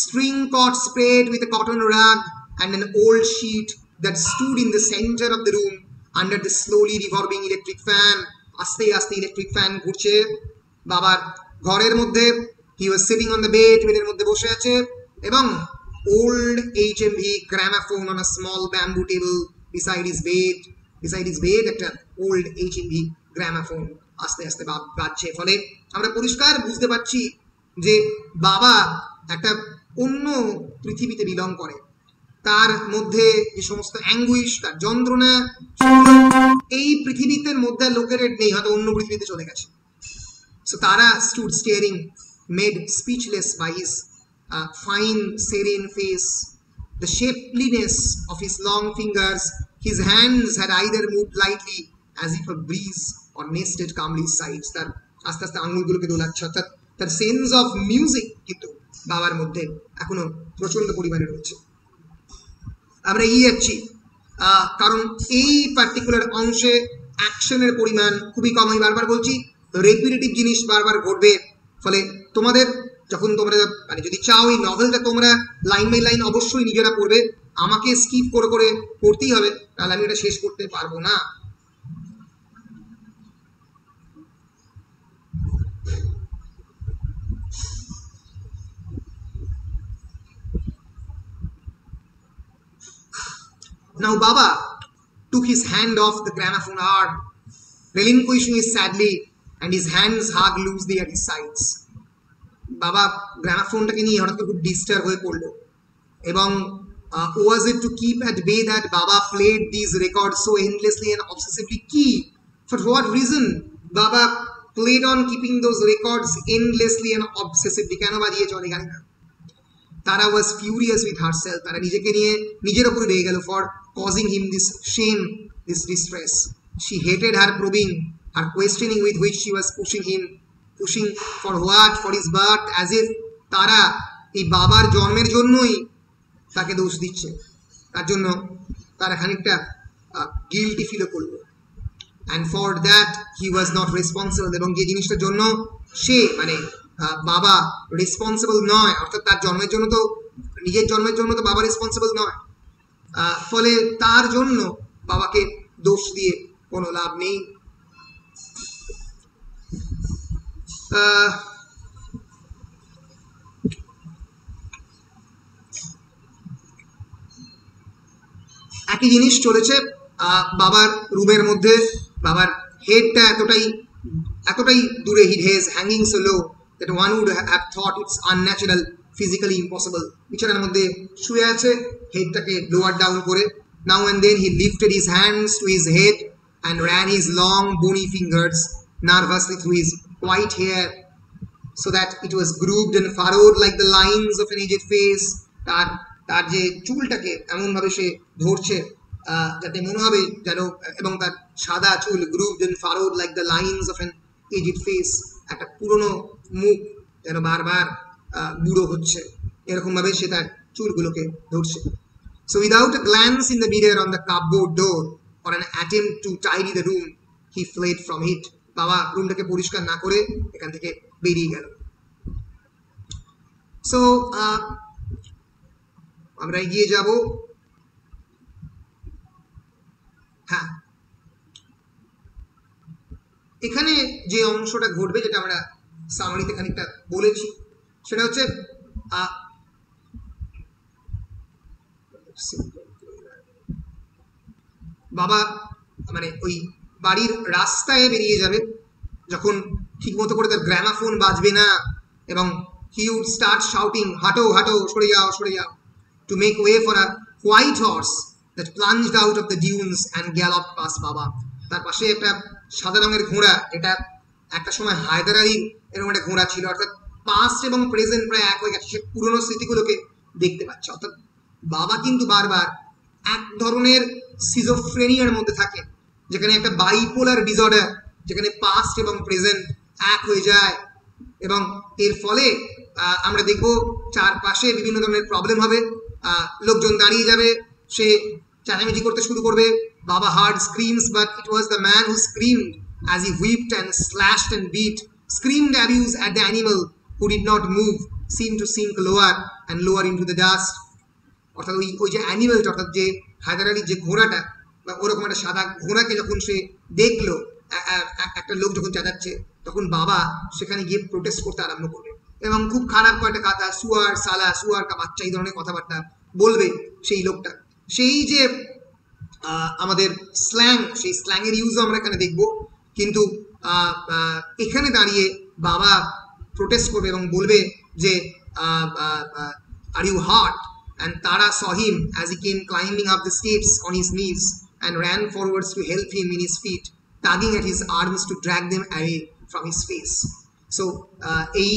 string cot spread with a cotton rug and an old sheet that stood in the center of the room under the slowly revolving electric fan. আস্তে আস্তে ইলেকট্রিক ফ্যান ঘুরছে বাবার ঘরের মধ্যে। He was sitting on the bed, বেডের মধ্যে বসে আছে, এবং old HMV gramophone on a small bamboo table beside his bed, একটা old HMV gramophone আস্তে আস্তে বাজছে। ফলে আমরা পরিষ্কার বুঝতে পারছি যে বাবা একটা অন্য পৃথিবীতে বিলং করে, তার মধ্যে যে সমস্ত অ্যাঙ্গুইশ, তার যন্ত্রণা, এই পৃথিবীতে মধ্যে লোকের নেই, হয়তো অন্য পৃথিবীতে চলে গেছে। So Tara stood staring, made speechless by his fine serene face, the shapeliness of his long fingers. His hands had either moved lightly as if a breeze or nested calmly sides. তার আস্তে আস্তে আঙুলগুলোকে দোলাচ্ছে, অর্থাৎ তার সেন্স অফ মিউজিক কিন্তু বাবার মধ্যে এখনো প্রচন্ড পরিমাণে রয়েছে। আমরা এগিয়ে যাচ্ছি, কারণ এই পার্টিকুলার অংশে অ্যাকশনের পরিমাণ খুবই কম। আমি বারবার বলছি রেপিটেটিভ জিনিস বারবার ঘটবে, ফলে তোমাদের যখন তোমরা মানে যদি চাও এই নভেলটা তোমরা লাইন বাই লাইন অবশ্যই নিজেরা পড়বে, আমাকে স্কিপ করে করে পড়তেই হবে, তাহলে আমি এটা শেষ করতে পারবো না। Now Baba took his hand off the gramophone arm, relinquishing it sadly, and his hands hung loosely at his sides. বাবা গ্রামাফোনটাকে নিয়ে হঠাৎ করে খুব ডিস্টার্ব হয়ে পড়লো, এবং was it to keep at bay that Baba played these records so endlessly and obsessively? Key for what reason Baba played on keeping those records endlessly and obsessively? কেন বাজিয়ে চলে জানি না। Tara was furious with herself. Tara নিজেকে নিয়ে নিজের উপরে রেগে গেল for causing him this shame, this distress. She hated her probing, her questioning with which she was pushing for what? For his birth, as if তারা এই বাবার জন্মের জন্যই তাকে দোষ দিচ্ছে, তার জন্য তারা খানিকটা গিল্টি ফিল করলো, and for that he was not responsible, এবং যে জিনিসটার জন্য সে মানে বাবা রেসপন্সিবল নয়, অর্থাৎ তার জন্মের জন্য তো নিজের জন্মের জন্য তো বাবা রেসপন্সিবল নয়, ফলে তার জন্য বাবাকে দোষ দিয়ে কোনো লাভ নেই। একই জিনিস চলেছে বাবার রুমের মধ্যে। বাবার হেডটা এতটাই দূরে, head has hanging so low that one would have thought it's unnatural, physically impossible. বিছানার মধ্যে শুয়ে আছে, হেডটাকে লোয়ার ডাউন করে। Now and then he lifted his hands to his head and ran his long bony fingers nervously through his white hair so that it was grooved and furrowed like the lines of an aged face. তার যে চুলটাকে এমন ভাবে সে ধরছে যাতে মনে হবে যেন, এবং তার সাদা চুল grooved and furrowed like the lines of an aged face, একটা পুরনো মুখ যেন বারবার বুড়ো হচ্ছে, এরকম ভাবে সে তার চুলগুলোকে ধরছে। So without a glance in the mirror on the cupboard door or an attempt to tidy the room, he fled from it. বাবা রুমটাকে পরিষ্কার না করে এখান থেকে বেরিয়ে গেল। So আমরা এগিয়ে যাব। হ্যাঁ, এখানে যে অংশটা ঘটবে, যেটা আমরা সামারিতে খানিকটা বলেছি, সেটা হচ্ছে বাবা মানে ওই বাড়ির রাস্তায় বেরিয়ে যাবে যখন ঠিক মতো করে তার গ্রামাফোন বাজবে না, এবং he would start shouting, হাঁটো হাঁটো, সরে যাও সরে যাও, to make way for a white horse that plunged out of the dunes and galloped past Baba. তার পাশে একটা সাদা রঙের ঘোড়া, এটা একটা সময় হায়দার আলীর এরকম একটা ঘোড়া ছিল, অর্থাৎ পাস্ট এবং প্রেজেন্ট প্রায় এক হয়ে গেছে, সে পুরনো স্মৃতিগুলোকে দেখতে পাচ্ছে। অর্থাৎ বাবা কিন্তু বারবার এক ধরনের সিজোফ্রেনিয়ার মধ্যে থাকে, যেখানে একটা বাইপোলার ডিসঅর্ডার, যেখানে পাস্ট এবং প্রেজেন্ট এক হয়ে যায়, এবং এর ফলে আমরা দেখব চারপাশে বিভিন্ন ধরনের প্রবলেম হবে, লোকজন দাঁড়িয়ে যাবে, সে চেঁচামেচি করতে শুরু করবে। বাবা heard screams, but it was the man who screamed as he whipped and slashed and beat, screamed abuse at the animal who did not move, seemed to sink lower and lower into the dust. অর্থাৎ ওই যে অ্যানিমেলটা, অর্থাৎ যে হায়দার আলীর যে ঘোড়াটা বা ওরকম একটা সাদা ঘোড়াকে যখন সে দেখলো, একটা লোক যখন চেঁচাচ্ছে, তখন বাবা সেখানে গিয়ে প্রোটেস্ট করতে আরম্ভ করবে, এবং খুব খারাপ কয়েকটা কথা, সুয়ার সালা, সুয়ার কা বাচ্চা, এই ধরনের কথাবার্তা বলবে সেই লোকটা। সেই যে আমাদের স্ল্যাং, সেই স্ল্যাংয়ের ইউজও আমরা এখানে দেখব, কিন্তু এখানে দাঁড়িয়ে বাবা প্রোটেস্ট করবে এবং বলবে যে are you hurt? And Tara saw him as he came climbing up the steps on his knees and ran forwards to help him in his feet, tugging at his arms to drag them away from his face. So এই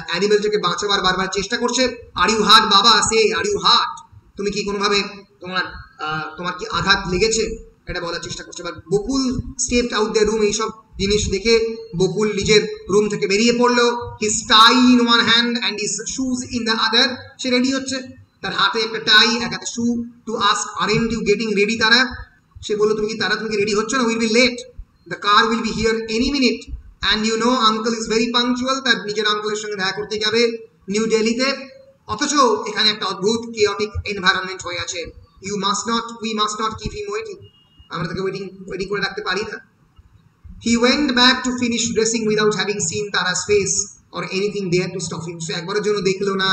অ্যানিমেলটাকে বাঁচাবার বারবার চেষ্টা করছে। আর ইউ হার্ট বাবা? সে আর ইউ হার্ট? তুমি কি কোনোভাবে তোমার কি আঘাত লেগেছে, এটা বলার চেষ্টা করছে। But Bakul stepped out the room, এইসব জিনিস দেখে বকুল নিজের রুম থেকে বেরিয়ে পড়লো, his tie in one hand and his shoes in the other. সে রেডি হচ্ছে, তার হাতে একটা টাই, এক হাতে shoe, to ask aren't you getting ready Tara. সে বললো তুমি কি রেডি হচ্ছ না? Will be late, the car will be here any minute and you know uncle is very punctual. তার নিজের আঙ্কেলের সঙ্গে দেখা করতে যাবে নিউ দিল্লিতে, অথচ এখানে একটা অদ্ভুত কেওটিক এনভায়রনমেন্ট হয়ে আছে। We must not keep him waiting, আমরা তাকে ওয়েটিং করে রাখতে পারি না। He went back to finish dressing without having seen Tara's face or anything there to stop him. So একবারের জন্য দেখলো না।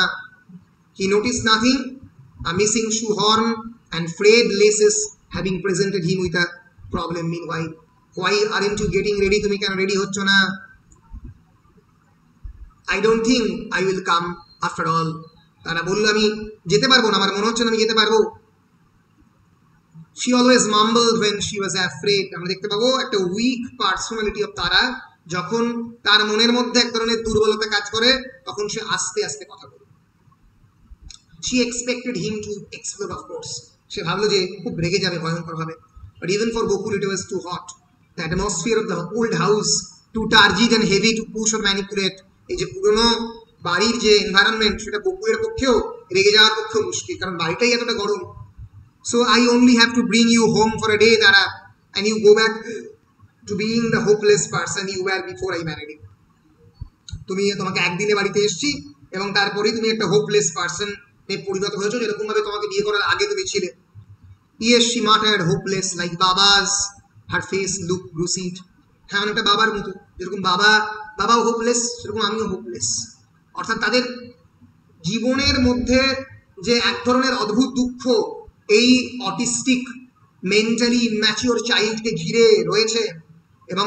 He noticed nothing, a missing shoehorn and frayed laces having presented him with a problem. Meanwhile, why aren't you getting ready? তুমি কেন রেডি হচ্ছ না? I don't think I will come after all. তারা বললো আমি যেতে পারবো না, আমার মনে হচ্ছে না আমি যেতে পারবো। She always mumbled when she was afraid. আমরা দেখতে পাবো একটা উইক পার্সোনালিটি অফ তারা, যখন তার মনের মধ্যে এক ধরনের দুর্বলতা কাজ করে তখন সে আস্তে আস্তে কথা বলে। She expected him to explode, of course. সে ভাবলো যে খুব রেগে যাবে ভয়ঙ্কর ভাবে। But even for Gokul it was too hot. The atmosphere of the old house, too turgid and heavy to push or manipulate. এই যে পুরনো বাড়ির যে এনভায়রনমেন্ট, সেটা বকুলের পক্ষেও রেগে যাওয়ার পক্ষেও মুশকিল, কারণ বাড়িটাই এতটা গরম। So I only have to bring you home for a day, Tara, and you go back to being the hopeless person you were before I married you. তোমাকে একদিনে বাড়িতে এসেছি এবং তারপরেই তুমি একটা হোপলেস পার্সন এ পরিণত হয়েছো, যেরকম ভাবে তোমাকে বিয়ে করার আগে তুমি ছিলে। Yes, she muttered, hopeless, like Baba's. Her face looked lucid. হ্যাঁ, অনেকটা বাবার মতো, যেরকম বাবাও হোপলেস, সেরকম আমিও হোপলেস। অর্থাৎ তাদের জীবনের মধ্যে যে এক ধরনের অদ্ভুত দুঃখ এই অটিস্টিক মেন্টালি ইম্যাচিওর চাইল্ডকে ঘিরে রয়েছে, এবং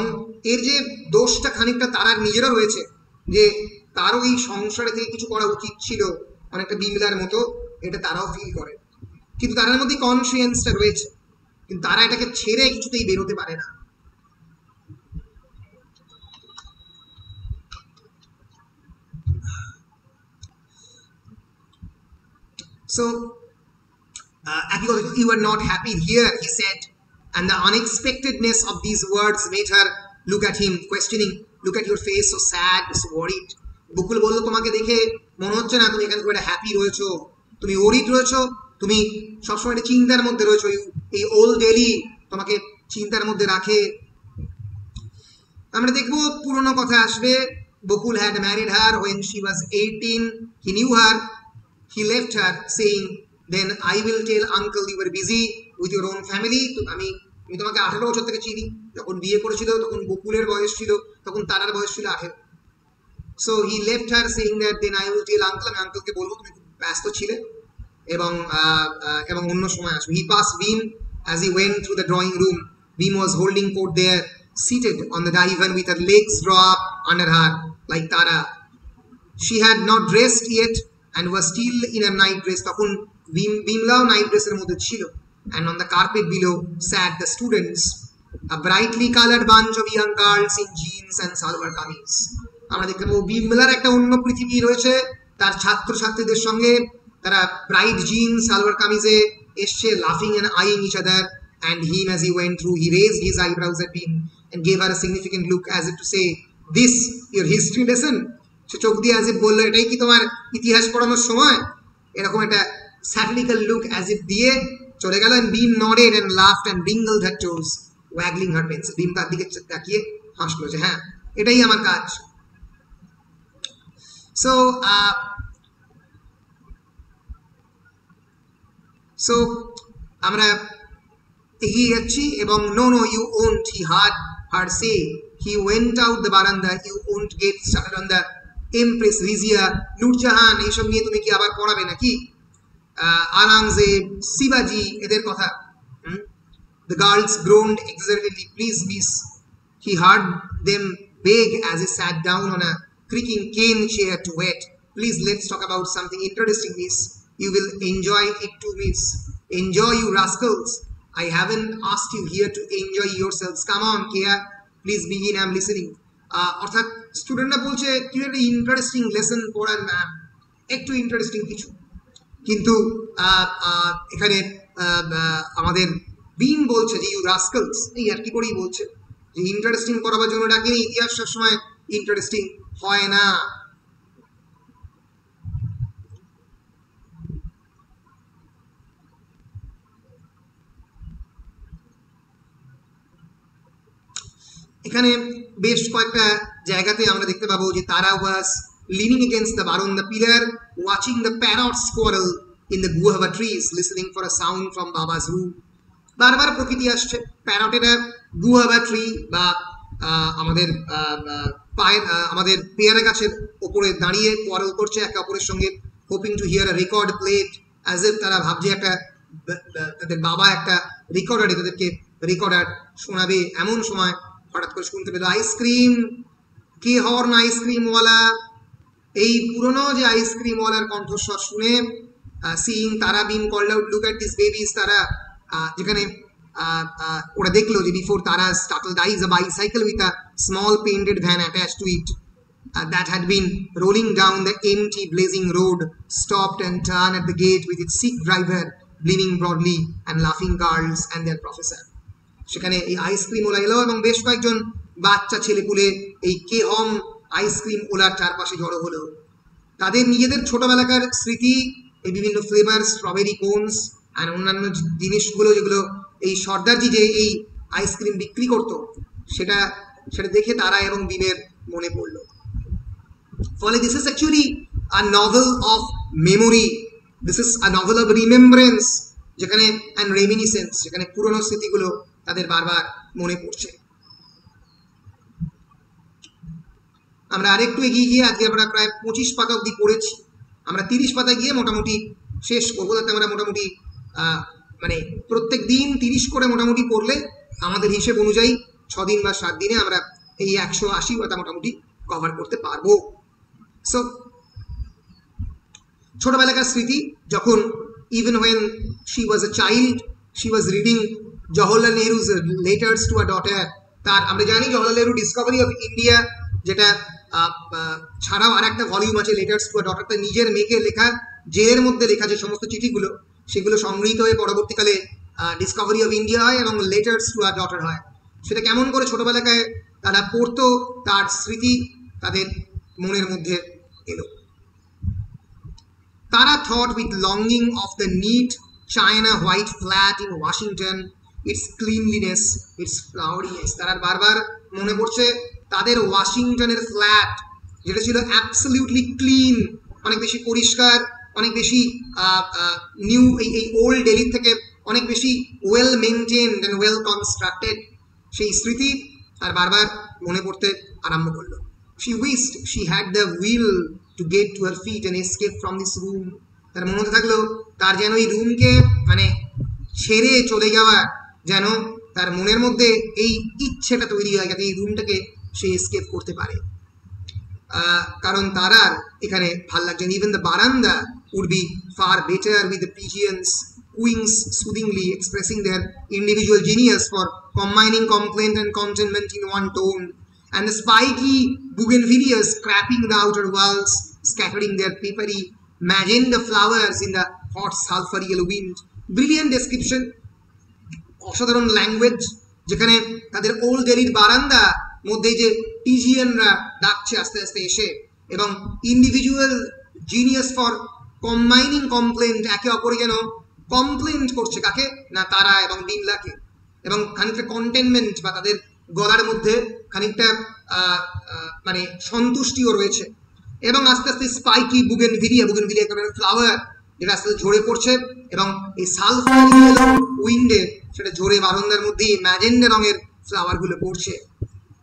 এর যে দোষটা খানিকটা তারার নিজেরও রয়েছে, যে তারও এই সংসারে থেকে কিছু করা উচিত ছিল, অনেকটা বিমলার মতো, এটা তারাও ফিল করে। কিন্তু তারার মধ্যে কনসিয়েন্সটা রয়েছে, কিন্তু তারা এটাকে ছেড়ে কিছুতেই বেরোতে পারে না। So you are not happy here, he said, and the unexpectedness of these words made her look at him, questioning. Look at your face, so sad, so worried. বকুল বলল তোমাকে দেখে মনে হচ্ছে না তুমি এখানে খুব একটা হ্যাপি রয়েছো, তুমি ওরিড রয়েছো, তুমি সবসময় একটা চিন্তার মধ্যে রয়েছো। এই ওল্ড দিল্লি তোমাকে চিন্তার মধ্যে রাখে। আমরা দেখবো পুরনো কথা আসবে। বকুল had married her when she was 18. He knew her. He left her saying, then I will tell uncle you were busy with your own family. আমি তোমাকে 18 বছর থেকে চিনি। যখন বিয়ে করেছিল তখন বকুলের বয়স ছিল, তখন তারার বয়স ছিল 18। So he left her saying that then I will tell uncle, আমি আঙ্কেলকে বলবো তুমি খুব ব্যস্ত ছিলে এবং অন্য সময় আসবে। He passed Beam as he went through the drawing room. Beam was holding court there, seated on the divan with her legs drawn up under her like Tara. She had not dressed yet and was still in a night dress. তখন বিমলাও নাইট ড্রেসের মধ্যে ছিল। And on the carpet below sat the students, a brightly colored bunch of young girls in jeans and salwar kameez. আমরা দেখতে পাবো বিমলার একটা অন্য পৃথিবী রয়েছে, তার ছাত্রছাত্রীদের সঙ্গে তারা ব্রাইট জিন্স সালোয়ার কামিজে এসছে, লাফিং and eyeing each other, and him as he went through he raised his eyebrows at Beam and gave her a significant look as if to say, this your history lesson? সে চোখ দিয়ে as if বললো এটাই কি তোমার ইতিহাস পড়ানোর সময়? এরকম একটা satirical look as if দিয়ে চলে গেল। and Beam nodded and laughed and wrinkled her toes, waggling her pencil. Beam তার দিকে তাকিয়ে হাসলো যে হ্যাঁ এটাই আমার কাজ। So আমরা এগিয়ে যাচ্ছি এবং no you won't, he heard her say. He went out the veranda. You won't get started on the Empress Rizia, Nurjahan, এইসব নিয়ে তুমি কি আবার পড়াবে নাকি? Aurangzeb, Shivaji, এদের কথা। The girls groaned exultantly, please miss. He heard them beg as he sat down on a creaking cane chair to wait. Please let's talk about something interesting, miss. You will enjoy it too, miss. Enjoy, you rascals. I haven't asked you here to enjoy yourselves. Come on, Kia. Please begin, I'm listening. অর্থাৎ স্টুডেন্টরা বলছে কি একটা ইন্টারেস্টিং লেসন পড়ান ম্যাম, একটু ইন্টারেস্টিং কিছু। কিন্তু এখানে আমাদের বিম বলছে যে ইউ রাস্কেলস, এই আর কি করেই বলছে যে ইন্টারেস্টিং করাবার জন্য ডাকিনি, ইতিহাস সবসময় ইন্টারেস্টিং হয় না। এখানে বেশ কয়েকটা জায়গাতে আমরা দেখতে পাবো যে তারা ওয়াজ leaning against the bar on the pillar, watching the parrots quarrel in the guava trees, listening for a sound from Baba's room. বারবার প্রকৃতি আসছে, প্যারটেরা গুয়াভা ট্রি বা আমাদের পায়ের আমাদের পেয়ারা গাছের ওপরে দাঁড়িয়ে কোয়ারেল করছে একে অপরের সঙ্গে, hoping to hear a record played, as if Tara ভাবছে একটা তাদের বাবা একটা রেকর্ডারে তাদেরকে রেকর্ডার শোনাবে। এমন সময় হঠাৎ করে শুনতে পেল আইসক্রিম, কে হর্ন আইসক্রিমওয়ালা। এই পুরনো যে আইসক্রিমওয়ালার কণ্ঠস্বর শুনে seeing Tara being called out, look at this babies. তারা যেখানে ওরা দেখলো যে বিফোর তারা startled eyes a bicycle with a small painted van attached to it that had been rolling down the empty blazing road stopped and turned at the gate with its sick driver beaming broadly and laughing girls and their professor. সেখানে এই আইসক্রিম ওলা এলো এবং বেশ কয়েকজন বাচ্চা ছেলেপুলে এই কে হম আইসক্রিম ওলার চারপাশে জড়ো হলো। তাদের নিজেদের ছোটবেলাকার স্মৃতি, এই বিভিন্ন ফ্লেভার, স্ট্রবেরি কোনস আর অন্যান্য জিনিসগুলো যেগুলো এই সর্দারজি যে এই আইসক্রিম বিক্রি করতো সেটা দেখে তারা এবং বিমের মনে পড়লো। ফলে this is actually a novel of memory, this is a novel of remembrance, যেখানে অ্যান্ড রেমিনিসেন্স, যেখানে পুরনো স্মৃতিগুলো তাদের বারবার মনে পড়ছে। আমরা আরেকটু এগিয়ে গিয়ে আজকে আমরা প্রায় 25 পাতা অবধি পড়েছি, আমরা 30 পাতায় গিয়ে মোটামুটি শেষ করবো, যাতে আমরা মোটামুটি মানে প্রত্যেক দিন 30 করে মোটামুটি পড়লে আমাদের হিসেব অনুযায়ী 6 দিন বা 7 দিনে আমরা এই 180 পাতা মোটামুটি কভার করতে পারবো। সো ছোটবেলাকার স্মৃতি, যখন even when she was a child she was reading Jawaharlal Nehru's letters to a daughter. তার আমরা জানি Jawaharlal Nehru discovery of India, যেটা ছাড়াও আর একটা ভলিউম আছে লেটার্স টু আ ডটার, তার নিজের মেয়েকে লেখা, জেলের মধ্যে লেখা যে সমস্ত চিঠিগুলো সেগুলো সংগৃহীত হয়ে পরবর্তীকালে ডিসকভারি অফ ইন্ডিয়া হয় এবং লেটার্স টু আ ডটার হয়। সেটা কেমন করে ছোটবেলাকায় তারা পড়তো, তার স্মৃতি তাদের মনের মধ্যে এলো। তারা thought with longing of the neat China white flat in Washington, its cleanliness, its floweriness. তারা বারবার মনে পড়ছে তাদের ওয়াশিংটনের ফ্ল্যাট, যেটা ছিল অ্যাবসলিউটলি ক্লিন, অনেক বেশি পরিষ্কার, অনেক বেশি নিউ, এই ওল্ড দিল্লি থেকে অনেক বেশি well maintained and well constructed. সেই স্মৃতি তার বারবার মনে পড়তে আরম্ভ করলো। She wished she had the will to get to her feet and escape from this room. তার মনে হতে থাকলো তার যেন এই রুমকে মানে ছেড়ে চলে যাওয়া, যেন তার মনের মধ্যে এই ইচ্ছেটা তৈরি হয় যাতে এই রুমটাকে সে এসকেপ করতে পারে। কারণ তার আর এখানে ভাল লাগছে না। ইভেন দ্য বারান্দা would be far better with the pigeons cooing soothingly, expressing their individual genius for combining complaint and contentment in one tone, and the spiky bougainvilleas scraping the outer walls, scattering their papery magenta flowers in the hot sulphur yellow wind. Brilliant description, অসাধারণ ল্যাঙ্গুয়েজ, যেখানে তাদের ওল্ড দিল্লির বারান্দা মধ্যে যে পিজিয়ানরা ডাকছে আস্তে আস্তে এসে, এবং individual genius for combining complaint, একে অপরে যেন কমপ্লেন্ট করছে, কাকে না তারা এবং বিমলাকে, এবং খানিকটা কন্টেনমেন্ট বা তাদের গলার মধ্যে খানিকটা মানে সন্তুষ্টিও রয়েছে। এবং আস্তে আস্তে স্পাইকি বুগেনভিলিয়া একটা ফ্লাওয়ার যেটা আস্তে আস্তে ঝরে পড়ছে, এবং এই সালফার উইন্ডে সেটা ঝরে বারান্দার মধ্যে ম্যাজেন্ডা রঙের ফ্লাওয়ারগুলো পড়ছে।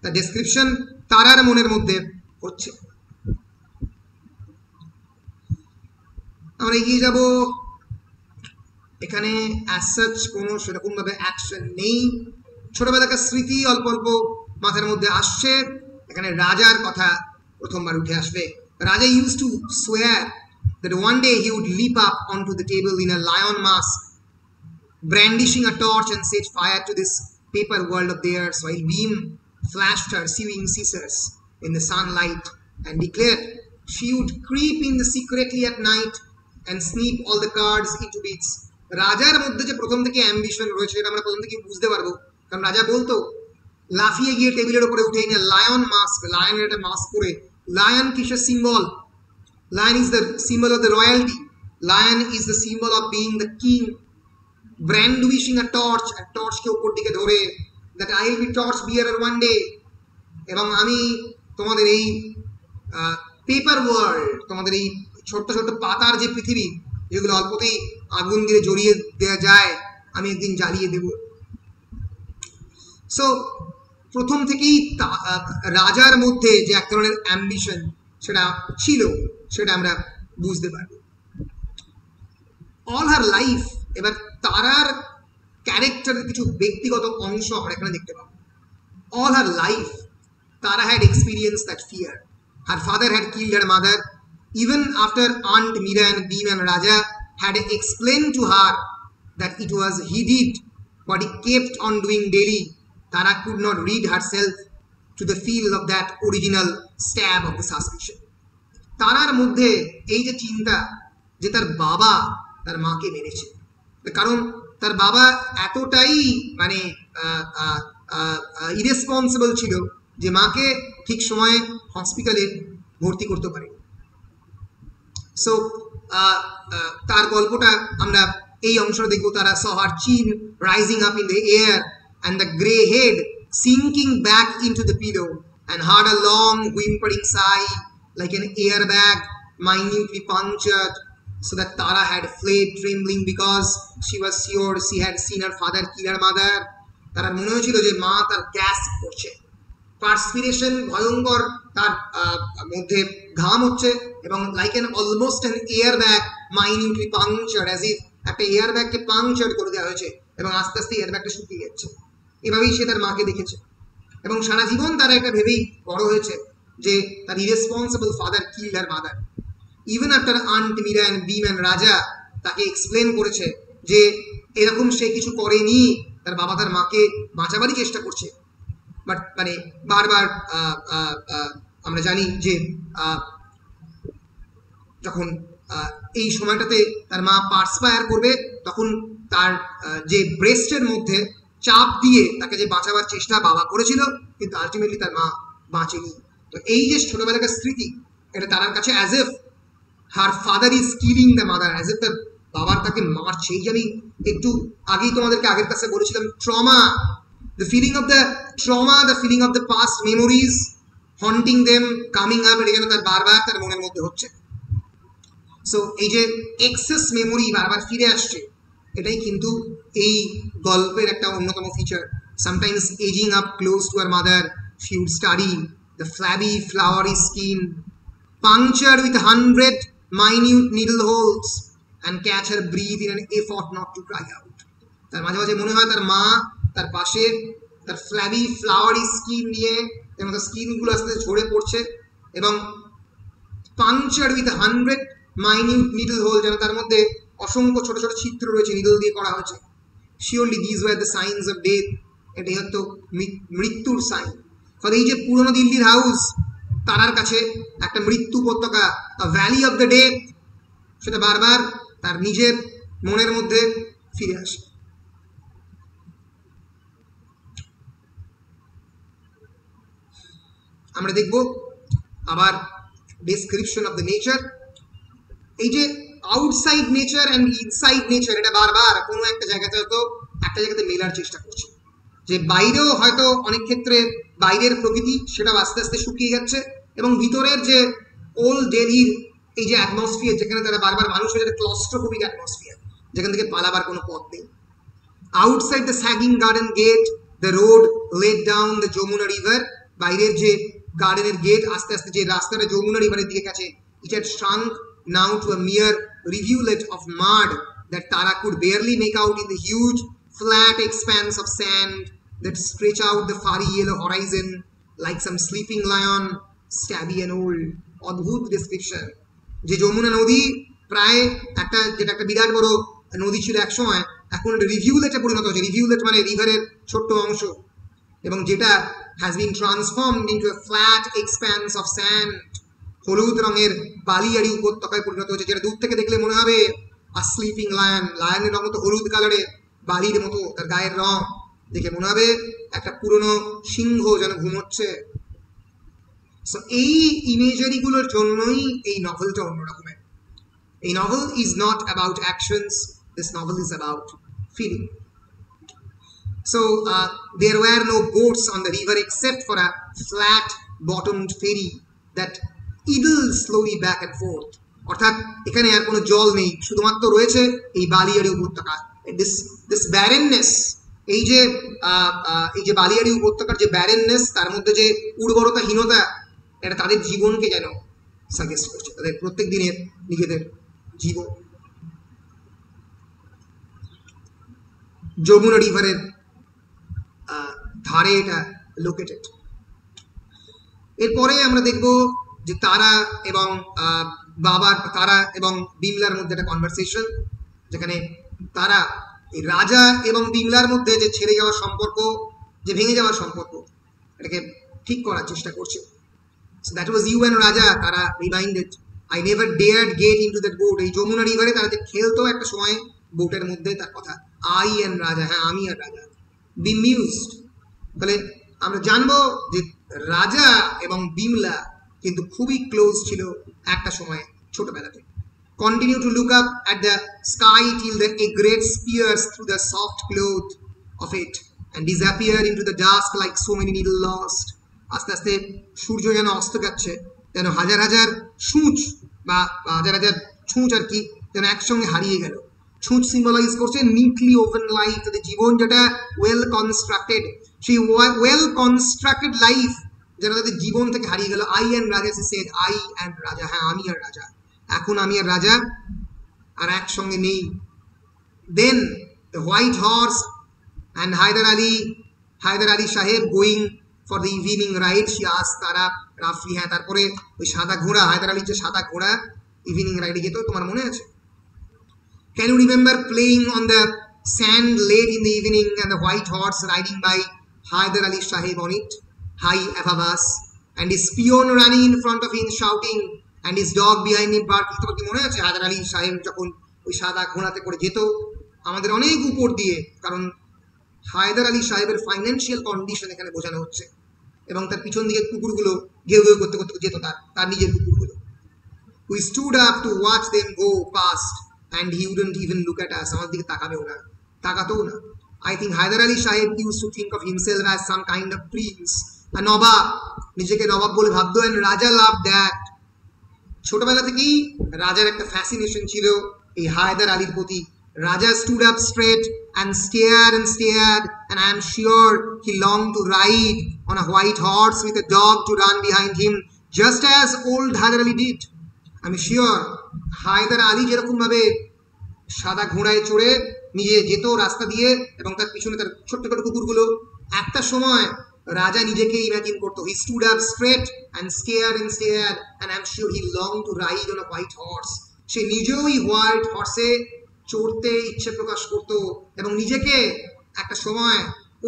তার ডেসক্রিপশন তারার মনের মধ্যে হচ্ছে। আমরা এগিয়ে যাব। এখানে অ্যাজ সাচ কোনো সেরকম ভাবে অ্যাকশন নেই, ছোটবেলাকার স্মৃতি অল্প অল্প মাথার মধ্যে আসছে। এখানে রাজার কথা প্রথমবার উঠে আসবে। রাজা used to swear that one day he would leap up onto the table in a lion mask, brandishing a torch, and set fire to this paper world of theirs, while beam flashed her sewing scissors in the sunlight, and declared she would creep in secretly at night and snip all the cards into bits. রাজার মধ্যে যে প্রথম থেকে অ্যাম্বিশন রয়েছে এটা আমরা প্রথম থেকে বুঝতে পারবো, কারণ রাজা বলতো লাফিয়ে গিয়ে টেবিলের উপরে উঠে এনে লায়ন মাস্ক, লায়নের একটা মাস্ক পরে, লায়ন কিসের symbol? Lion is the symbol of the royalty, lion is the symbol of being the king, brandishing a torch, আর টর্চকে উপর দিকে ধরে, that I will be torch bearer one day, এবং আমি তোমাদের এই পেপার ওয়ার্ল্ড, তোমাদের এই ছোট্ট ছোট্ট পাতার যে পৃথিবী, যেগুলো অল্পতেই আগুন দিয়ে জড়িয়ে দেওয়া যায়, আমি একদিন জ্বালিয়ে দেব। সো প্রথম থেকেই রাজার মধ্যে যে এক ধরনের অ্যাম্বিশন সেটা ছিল, সেটা আমরা বুঝতে পারব। অল হার লাইফ, এবার তারার ক্যারেক্টারের কিছু ব্যক্তিগত অংশ আমরা এখানে দেখতে পাবো। All her life Tara had experienced that fear. Her father had killed her mother. Even after Aunt Meera and Bhim and Raja had explained to her that it was he did what he kept on doing daily, Tara could not rid herself to the feel of that original stab of the suspicion. তারার মধ্যে এই যে চিন্তা যে তার বাবা তার মাকে মেরেছে, কারণ তার বাবা এতটাই মানে ইরেসপন্সিবল ছিল যে মাকে ঠিক সময়ে হসপিটালে ভর্তি করতে পারে। সো তার গল্পটা আমরা এই অংশটা দেখবো। তারা saw her chin rising up in the air and the grey head sinking back into the pillow and heard a long whimpering sigh like an airbag minutely punctured, so that Tara had fled trembling because she was sure she had seen her father kill her mother. তার মনে হয়েছিল যে মা তার গ্যাস করছে, পার্সপিরেশন ভয়ঙ্কর, তার মধ্যে ঘাম হচ্ছে, এবং like an almost an air bag minutely puncture, as if একটা এয়ার ব্যাগকে পাংচার করে দেওয়া হয়েছে এবং আস্তে আস্তে এয়ার ব্যাগটা শুকিয়ে যাচ্ছে। এভাবেই সে তার মাকে দেখেছে এবং সারা জীবন তারা এটা ভেবেই বড় হয়েছে যে তার irresponsible father killed her mother. Even after aunt Mira and Bhim and Raja তাকে এক্সপ্লেন করেছে যে এরকম সে কিছু করেনি, তার বাবা তার মাকে বাঁচাবারই চেষ্টা করছে, বাট মানে বারবার আমরা জানি যে যখন এই সময়টাতে তার মা পার্সপায়ার করবে, তখন তার যে ব্রেস্টের মধ্যে চাপ দিয়ে তাকে যে বাঁচাবার চেষ্টা বাবা করেছিল, কিন্তু আলটিমেটলি তার মা বাঁচেনি। তো এই যে ছোটবেলাকার স্মৃতি, এটা তার কাছে as if her father is killing the mother, as if তার বাবার তাকে মারছে। এই যে আমি একটু আগেই তোমাদেরকে আগের কাছে বলেছিলাম, trauma, the feeling of the trauma, the feeling of the past memories haunting them, coming up, এটা যেন তার বারবার তার মনের মধ্যে হচ্ছে। সো এই যে এক্সেস মেমোরি বারবার ফিরে আসছে, এটাই কিন্তু এই গল্পের একটা অন্যতম feature. Sometimes edging up close to her mother, she would study the flabby flowery skin punctured with 100 minute needle holes and catch her breath in an effort not to cry out. তার মাঝে মাঝে মনে হয় তার মা তার পাশে তার ফ্ল্যাবি ফ্লাওয়ারি স্কিন নিয়ে, এবং তার স্কিনগুলো আস্তে আস্তে ঝরে পড়ছে, এবং punctured with 100 minute needle hole, যেন তার মধ্যে অসংখ্য ছোট ছোট ছিদ্র রয়েছে, নিডল দিয়ে করা হয়েছে। Surely these war the signs of death, এটাই হয়তো মৃত্যুর সাইন। ফলে এই যে পুরনো দিল্লির হাউস, তারার কাছে একটা মৃত্যু উপত্যকা, ভ্যালি অফ দ্য ডেথ, সেটা বারবার তার নিজের মনের মধ্যে ফিরে আসে। আমরা দেখব আবার ডেসক্রিপশন অফ দ্য নেচার। এই যে outside nature and inside nature, এটা বারবার কোনো একটা জায়গাতে হয়তো একটা জায়গাতে মেলার চেষ্টা করছে, যে বাইরেও হয়তো অনেক ক্ষেত্রে বাইরের প্রকৃতি সেটাও আস্তে আস্তে শুকিয়ে যাচ্ছে, এবং ভিতরের যে ওল্ড দিল্লির এই যে অ্যাটমসফিয়ার, যেখানে তারা বারবার মানুষ হয়ে যাচ্ছে ক্লস্ট্রোফোবিক অ্যাটমসফিয়ার, যেখান থেকে পালাবার কোনো পথ নেই। Outside the sagging garden gate the road led down the Yamuna river, বাইরের যে গার্ডেনের গেট আস্তে আস্তে যে রাস্তাটা যমুনা রিভারের দিকে গেছে, it had shrunk now to a mere rivulet of mud that Tara could barely make out in the huge flat expanse of sand that stretch out the furry yellow horizon like some sleeping lion, stabby and old. অদ্ভুত ডেসক্রিপশন, যে যমুনা নদী প্রায় একটা, যেটা একটা বিরাট বড় নদী ছিল এক সময়, এখন রিভিউলেটে পরিণত হয়েছে। রিভিউলেট মানে রিভারের ছোট্ট অংশ, এবং যেটা has been transformed into a flat expanse of sand, হলুদ রঙের বালিয়াড়ি উপত্যকায় পরিণত হয়েছে, যেটা দূর থেকে দেখলে মনে হবে a sleeping lion, লায়নের রঙ তো হলুদ কালারের, বালির মতো তার গায়ের রং, দেখে মনে হবে একটা পুরনো সিংহ যেন ঘুমোচ্ছে। সো এই ইমেজারিগুলোর জন্যই এই নভেলটা অন্যরকমের। এই novel is not about actions, this novel is about feeling. So there were no boats on the river except for a flat-bottomed ferry that idled slowly back and forth. অর্থাৎ এখানে আর কোনো জল নেই, শুধুমাত্র রয়েছে এই বালিয়াড়ি উপত্যকা। দিস ব্যারেননেস, এই যে বালিয়াড়ি উপত্যকার যে ব্যারেননেস, তার মধ্যে যে উর্বরতাহীনতা, এটা তাদের জীবনকে যেন সাজেস্ট করছে, তাদের প্রত্যেক দিনের নিজেদের জীবন। যমুনা রিভারের ধারে এটা লোকেটেড। এরপরে আমরা দেখব যে তারা এবং বিমলার মধ্যে একটা কনভারসেশন, যেখানে তারা এই রাজা এবং বিমলার মধ্যে যে ছেড়ে যাওয়ার সম্পর্ক, যে ভেঙে যাওয়ার সম্পর্ক, এটাকে ঠিক করার চেষ্টা করছে। So that was you and Raja, তারা reminded, I never dared get into that boat. এই যমুনা রিভারে তারা যে খেলতো একটা সময় বোটের মধ্যে, তার কথা I and Raja, হ্যাঁ আমি আর রাজা। Bemused, তাহলে আমরা জানবো যে রাজা এবং বিমলা কিন্তু খুবই ক্লোজ ছিল একটা সময় ছোটবেলাতে। Continue to look up at the sky till the egrets pierce through the soft cloth of it and disappear into the dusk like so many needle lost. আস্তে আস্তে সূর্য যেন অস্ত যাচ্ছে, যেন হাজার হাজার সূচ বা হাজার হাজার ছুঁচ আর কি যেন একসঙ্গে হারিয়ে গেল। ছুঁচ সিম্বলাইজ করছে নিটলি ওভেন লাইফ, তাদের জীবন যেটা ওয়েল কনস্ট্রাক্টেড, সেই ওয়েল কনস্ট্রাক্টেড লাইফ যেন তাদের জীবন থেকে হারিয়ে গেল। I and Raja, she said, I and Raja, হ্যাঁ আমি আর রাজা, এখন আমি আর রাজা আর একসঙ্গে নেই। Then the white horse and Hyder Ali Saheb going for the evening ride, she asked Tara roughly, হ্যাঁ তারপরে ওই সাদা ঘোড়া, হায়দার আলীর যে সাদা ঘোড়া ইভিনিং রাইডে যেত, তোমার মনে আছে? Can you remember playing on the sand late in the evening and the white horse riding by Hyder Ali Saheb on it, high above us, and his peon running in front of him shouting and his dog behind him barking? তোমার কি মনে আছে হায়দার আলী সাহেব যখন ওই সাদা ঘোড়াতে করে যেত আমাদের অনেক উপর দিয়ে? কারণ হায়দার আলী সাহেবের ফাইন্যান্সিয়াল কন্ডিশন এখানে বোঝানো হচ্ছে, এবং তার পিছন দিকে কুকুরগুলো ঘেউ ঘেউ করতে করতে যেত, তার নিজের কুকুরগুলো। We stood up to watch them go past and he wouldn't even look at us, আমার দিকে তাকাতেও না। I think Hyder Ali Sahib used to think of himself as some kind of prince, a নবাব, নিজেকে নবাব বলে ভাবতো, and Raja loved that. ছোটবেলা থেকেই রাজার একটা ফ্যাসিনেশন ছিল এই হায়দার আলীর প্রতি। Raja stood up straight and stared, and I am sure he longed to ride on a white horse with a dog to run behind him, just as old Hyder Ali did. আমি শিওর হায়দার আলী যেরকম ভাবে সাদা ঘোড়ায় চড়ে নিজে যেত রাস্তা দিয়ে এবং তার পিছনে তার ছোট্ট ছোট কুকুরগুলো, একটা সময় রাজা নিজেকে ইমাজিন করতো। He stood up straight and stared, and I'm sure he longed to ride on a white horse. সে নিজেও এই হোয়াইট হর্সে চড়তে ইচ্ছে প্রকাশ করতো এবং নিজেকে একটা সময়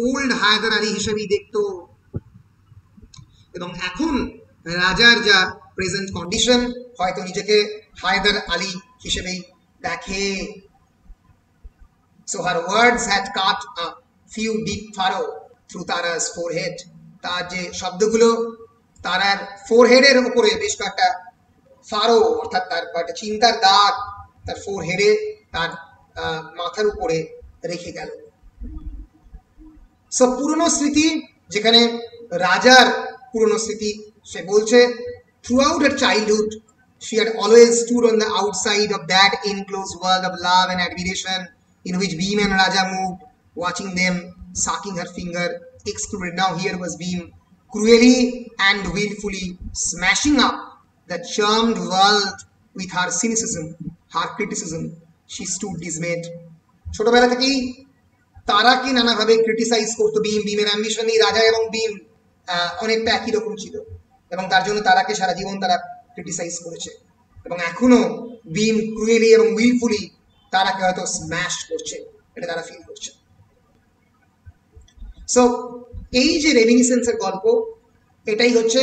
ওল্ড হায়দার আলী হিসেবেই দেখতো। এবং এখন রাজার যা প্রেজেন্ট কন্ডিশন, হয়তো নিজেকে হায়দার আলী হিসেবেই দেখে। So her words had cut a few deep furrow through Tara's forehead. তার যে শব্দগুলো তারার ফোরহেডের উপরে বেশ কয়েকটা ফারো, অর্থাৎ তার কয়েকটা চিন্তার দাগ তার ফোরহেডে, তার মাথার উপরে রেখে গেল। সো পুরনো স্মৃতি, যেখানে রাজার পুরনো স্মৃতি, সে বলছে throughout her childhood she had always stood on the outside of that enclosed world of love and admiration in which Bhim and Raja moved, watching them, sucking her finger, excluded. Now here was Bhim cruelly and willfully smashing up the charmed world with her cynicism, her criticism. She stood dismayed. ছোটবেলা থেকেই তারাকে নানাভাবে ক্রিটিসাইজ করতো ভীম। ভীমের অ্যাম্বিশন এই রাজা এবং ভীম অনেকটা একই রকম ছিল এবং তার জন্য তারাকে সারা জীবন তারা ক্রিটিসাইজ করেছে, এবং এখনো ভীম ক্রুয়েলি এবং উইলফুলি তারাকে হয়তো স্ম্যাশ করছে, এটা তারা ফিল করছে। সো এই যে রেমিনিসেন্সের গল্প, এটাই হচ্ছে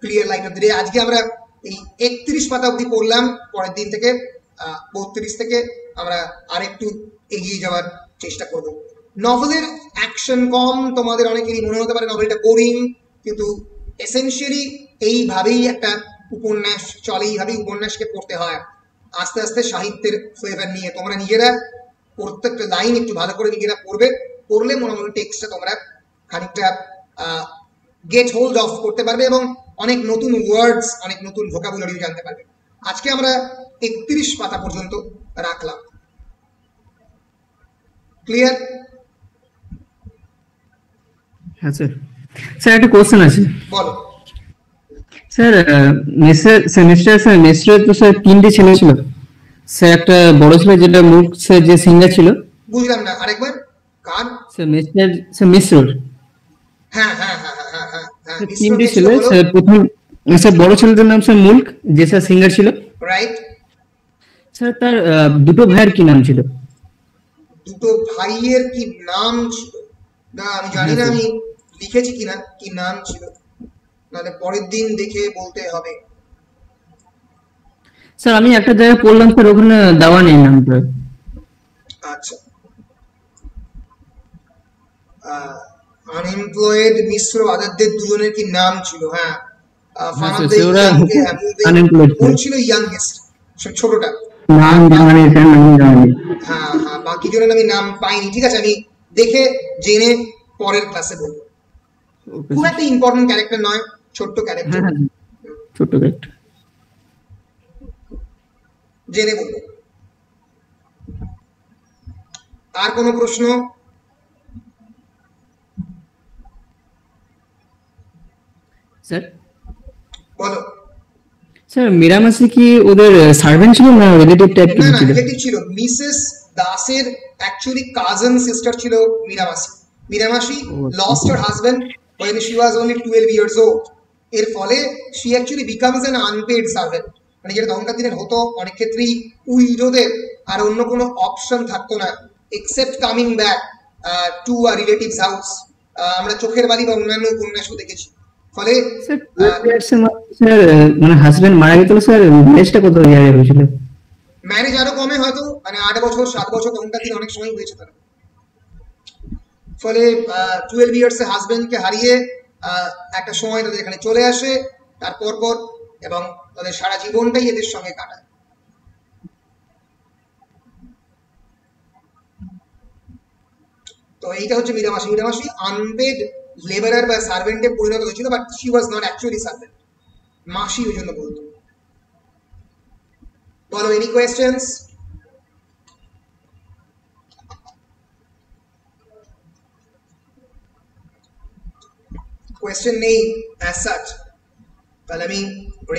clear light of the day. আজকে আমরা এই 31 পাতা অবধি পড়লাম, পরের দিন থেকে 32 থেকে আমরা আরেকটু এগিয়ে যাওয়ার চেষ্টা করব। নভেলের অ্যাকশন কম, তোমাদের অনেকেরই মনে হতে পারে নভেলটা বোরিং, কিন্তু এসেনশিয়ালি এইভাবেই একটা উপন্যাস চলে, এইভাবেই উপন্যাসকে পড়তে হয়। আস্তে আস্তে সাহিত্যের ফ্লেভার নিয়ে তোমরা নিজেরা প্রত্যেকটা লাইন একটু ভালো করে নিজেরা পড়লে মোটামুটি টেক্সটটা তোমরা খানিকটা গেট হোল্ড অফ করতে পারবে এবং অনেক নতুন ওয়ার্ডস, অনেক নতুন ভোকাবুলারিও জানতে পারবে। আজকে আমরা 31 পাতা পর্যন্ত রাখলাম। ক্লিয়ার? হ্যাঁ স্যার। স্যার একটা কোশ্চেন আছে। বলো। স্যার মিস্টার তো স্যার 3টে ছেলে ছিল স্যার, একটা বড় ছেলে যেটা মুখ স্যার যে সিঙ্গার ছিল। বুঝলাম না, আরেকবার। কার? Sir mister. হ্যাঁ হ্যাঁ হ্যাঁ হ্যাঁ হ্যাঁ হ্যাঁ। 3টে ছেলে স্যার। প্রথম স্যার বড় ছেলেটার নাম স্যার মুল্ক, যে স্যার সিঙ্গার ছিল। রাইট। স্যার তার দুটো ভাইয়ের কি নাম ছিল? দুটো ভাইয়ের কি নাম ছিল? না আমি জানি না, আমি লিখেছি কিনা কি নাম ছিল, নাহলে পরের দিন দেখে বলতে হবে। স্যার আমি একটা জায়গায় পড়লাম স্যার, ওখানে দেওয়া নেই নামটা। আচ্ছা, আনএমপ্লয়েড মিশ্র আদারদের দুজনের কি নাম ছিল? হ্যাঁ, ছিল ইয়াংগেস্ট, ছোটটা। নাম জানি স্যার, নাম জানি। হ্যাঁ হ্যাঁ, বাকি জনের আমি নাম পাইনি। ঠিক আছে, আমি দেখে জেনে পরের ক্লাসে বলবো। খুব একটা ইম্পর্টেন্ট ক্যারেক্টার নয়, ছোট্ট ক্যারেক্টার, ছোট্ট ক্যারেক্টার, জেনে বলবো। আর কোনো প্রশ্ন? স্যার বলো। স্যার মীরামাসি কি ওদের সার্ভেন্ট ছিল না রিলেটিভ টাইপ না না, ছিল? রিলেটিভ ছিল। মিসেস দাসের অ্যাকচুয়ালি কাজিন সিস্টার ছিল মীরামাসি। মীরামাসি lost her husband when she was only 12 years old. এর ফলে she actually becomes an unpaid servant, মানে যেটা তখনকার দিনের হতো অনেক ক্ষেত্রেই উইডোদের আর অন্য কোনো অপশন থাকতো না except coming back to a relatives house. আমরা চোখের বালি বা অন্যান্য উপন্যাসও দেখেছি। ফলে স্যার মানে হাজবেন্ড মারা গেছিল স্যার, ম্যারেজটা কত ইয়ারে হয়েছিল? ম্যারেজ আরো কমে, হয়তো মানে 8 বছর 7 বছর তখনকার দিনে অনেক সময় হয়েছে তারা। ফলে 12 ইয়ার্স এ হাজবেন্ডকে হারিয়ে একটা সময় তাদের এখানে চলে আসে, তারপর পর এবং তাদের সারা জীবনটাই এদের সঙ্গে কাটায়। তো এইটা হচ্ছে মীরামাসি। মীরামাসি আনপেড লেবারার বা সার্ভেন্টে পরিণত হয়েছিল, but she was not actually servant, মাসি ওই জন্য বলতো। বলো, এনি কোয়েশ্চেন্স? কোয়েশ্চেন নেই অ্যাজ সাচ, তাহলে আমি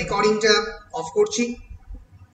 রেকর্ডিংটা অফ করছি।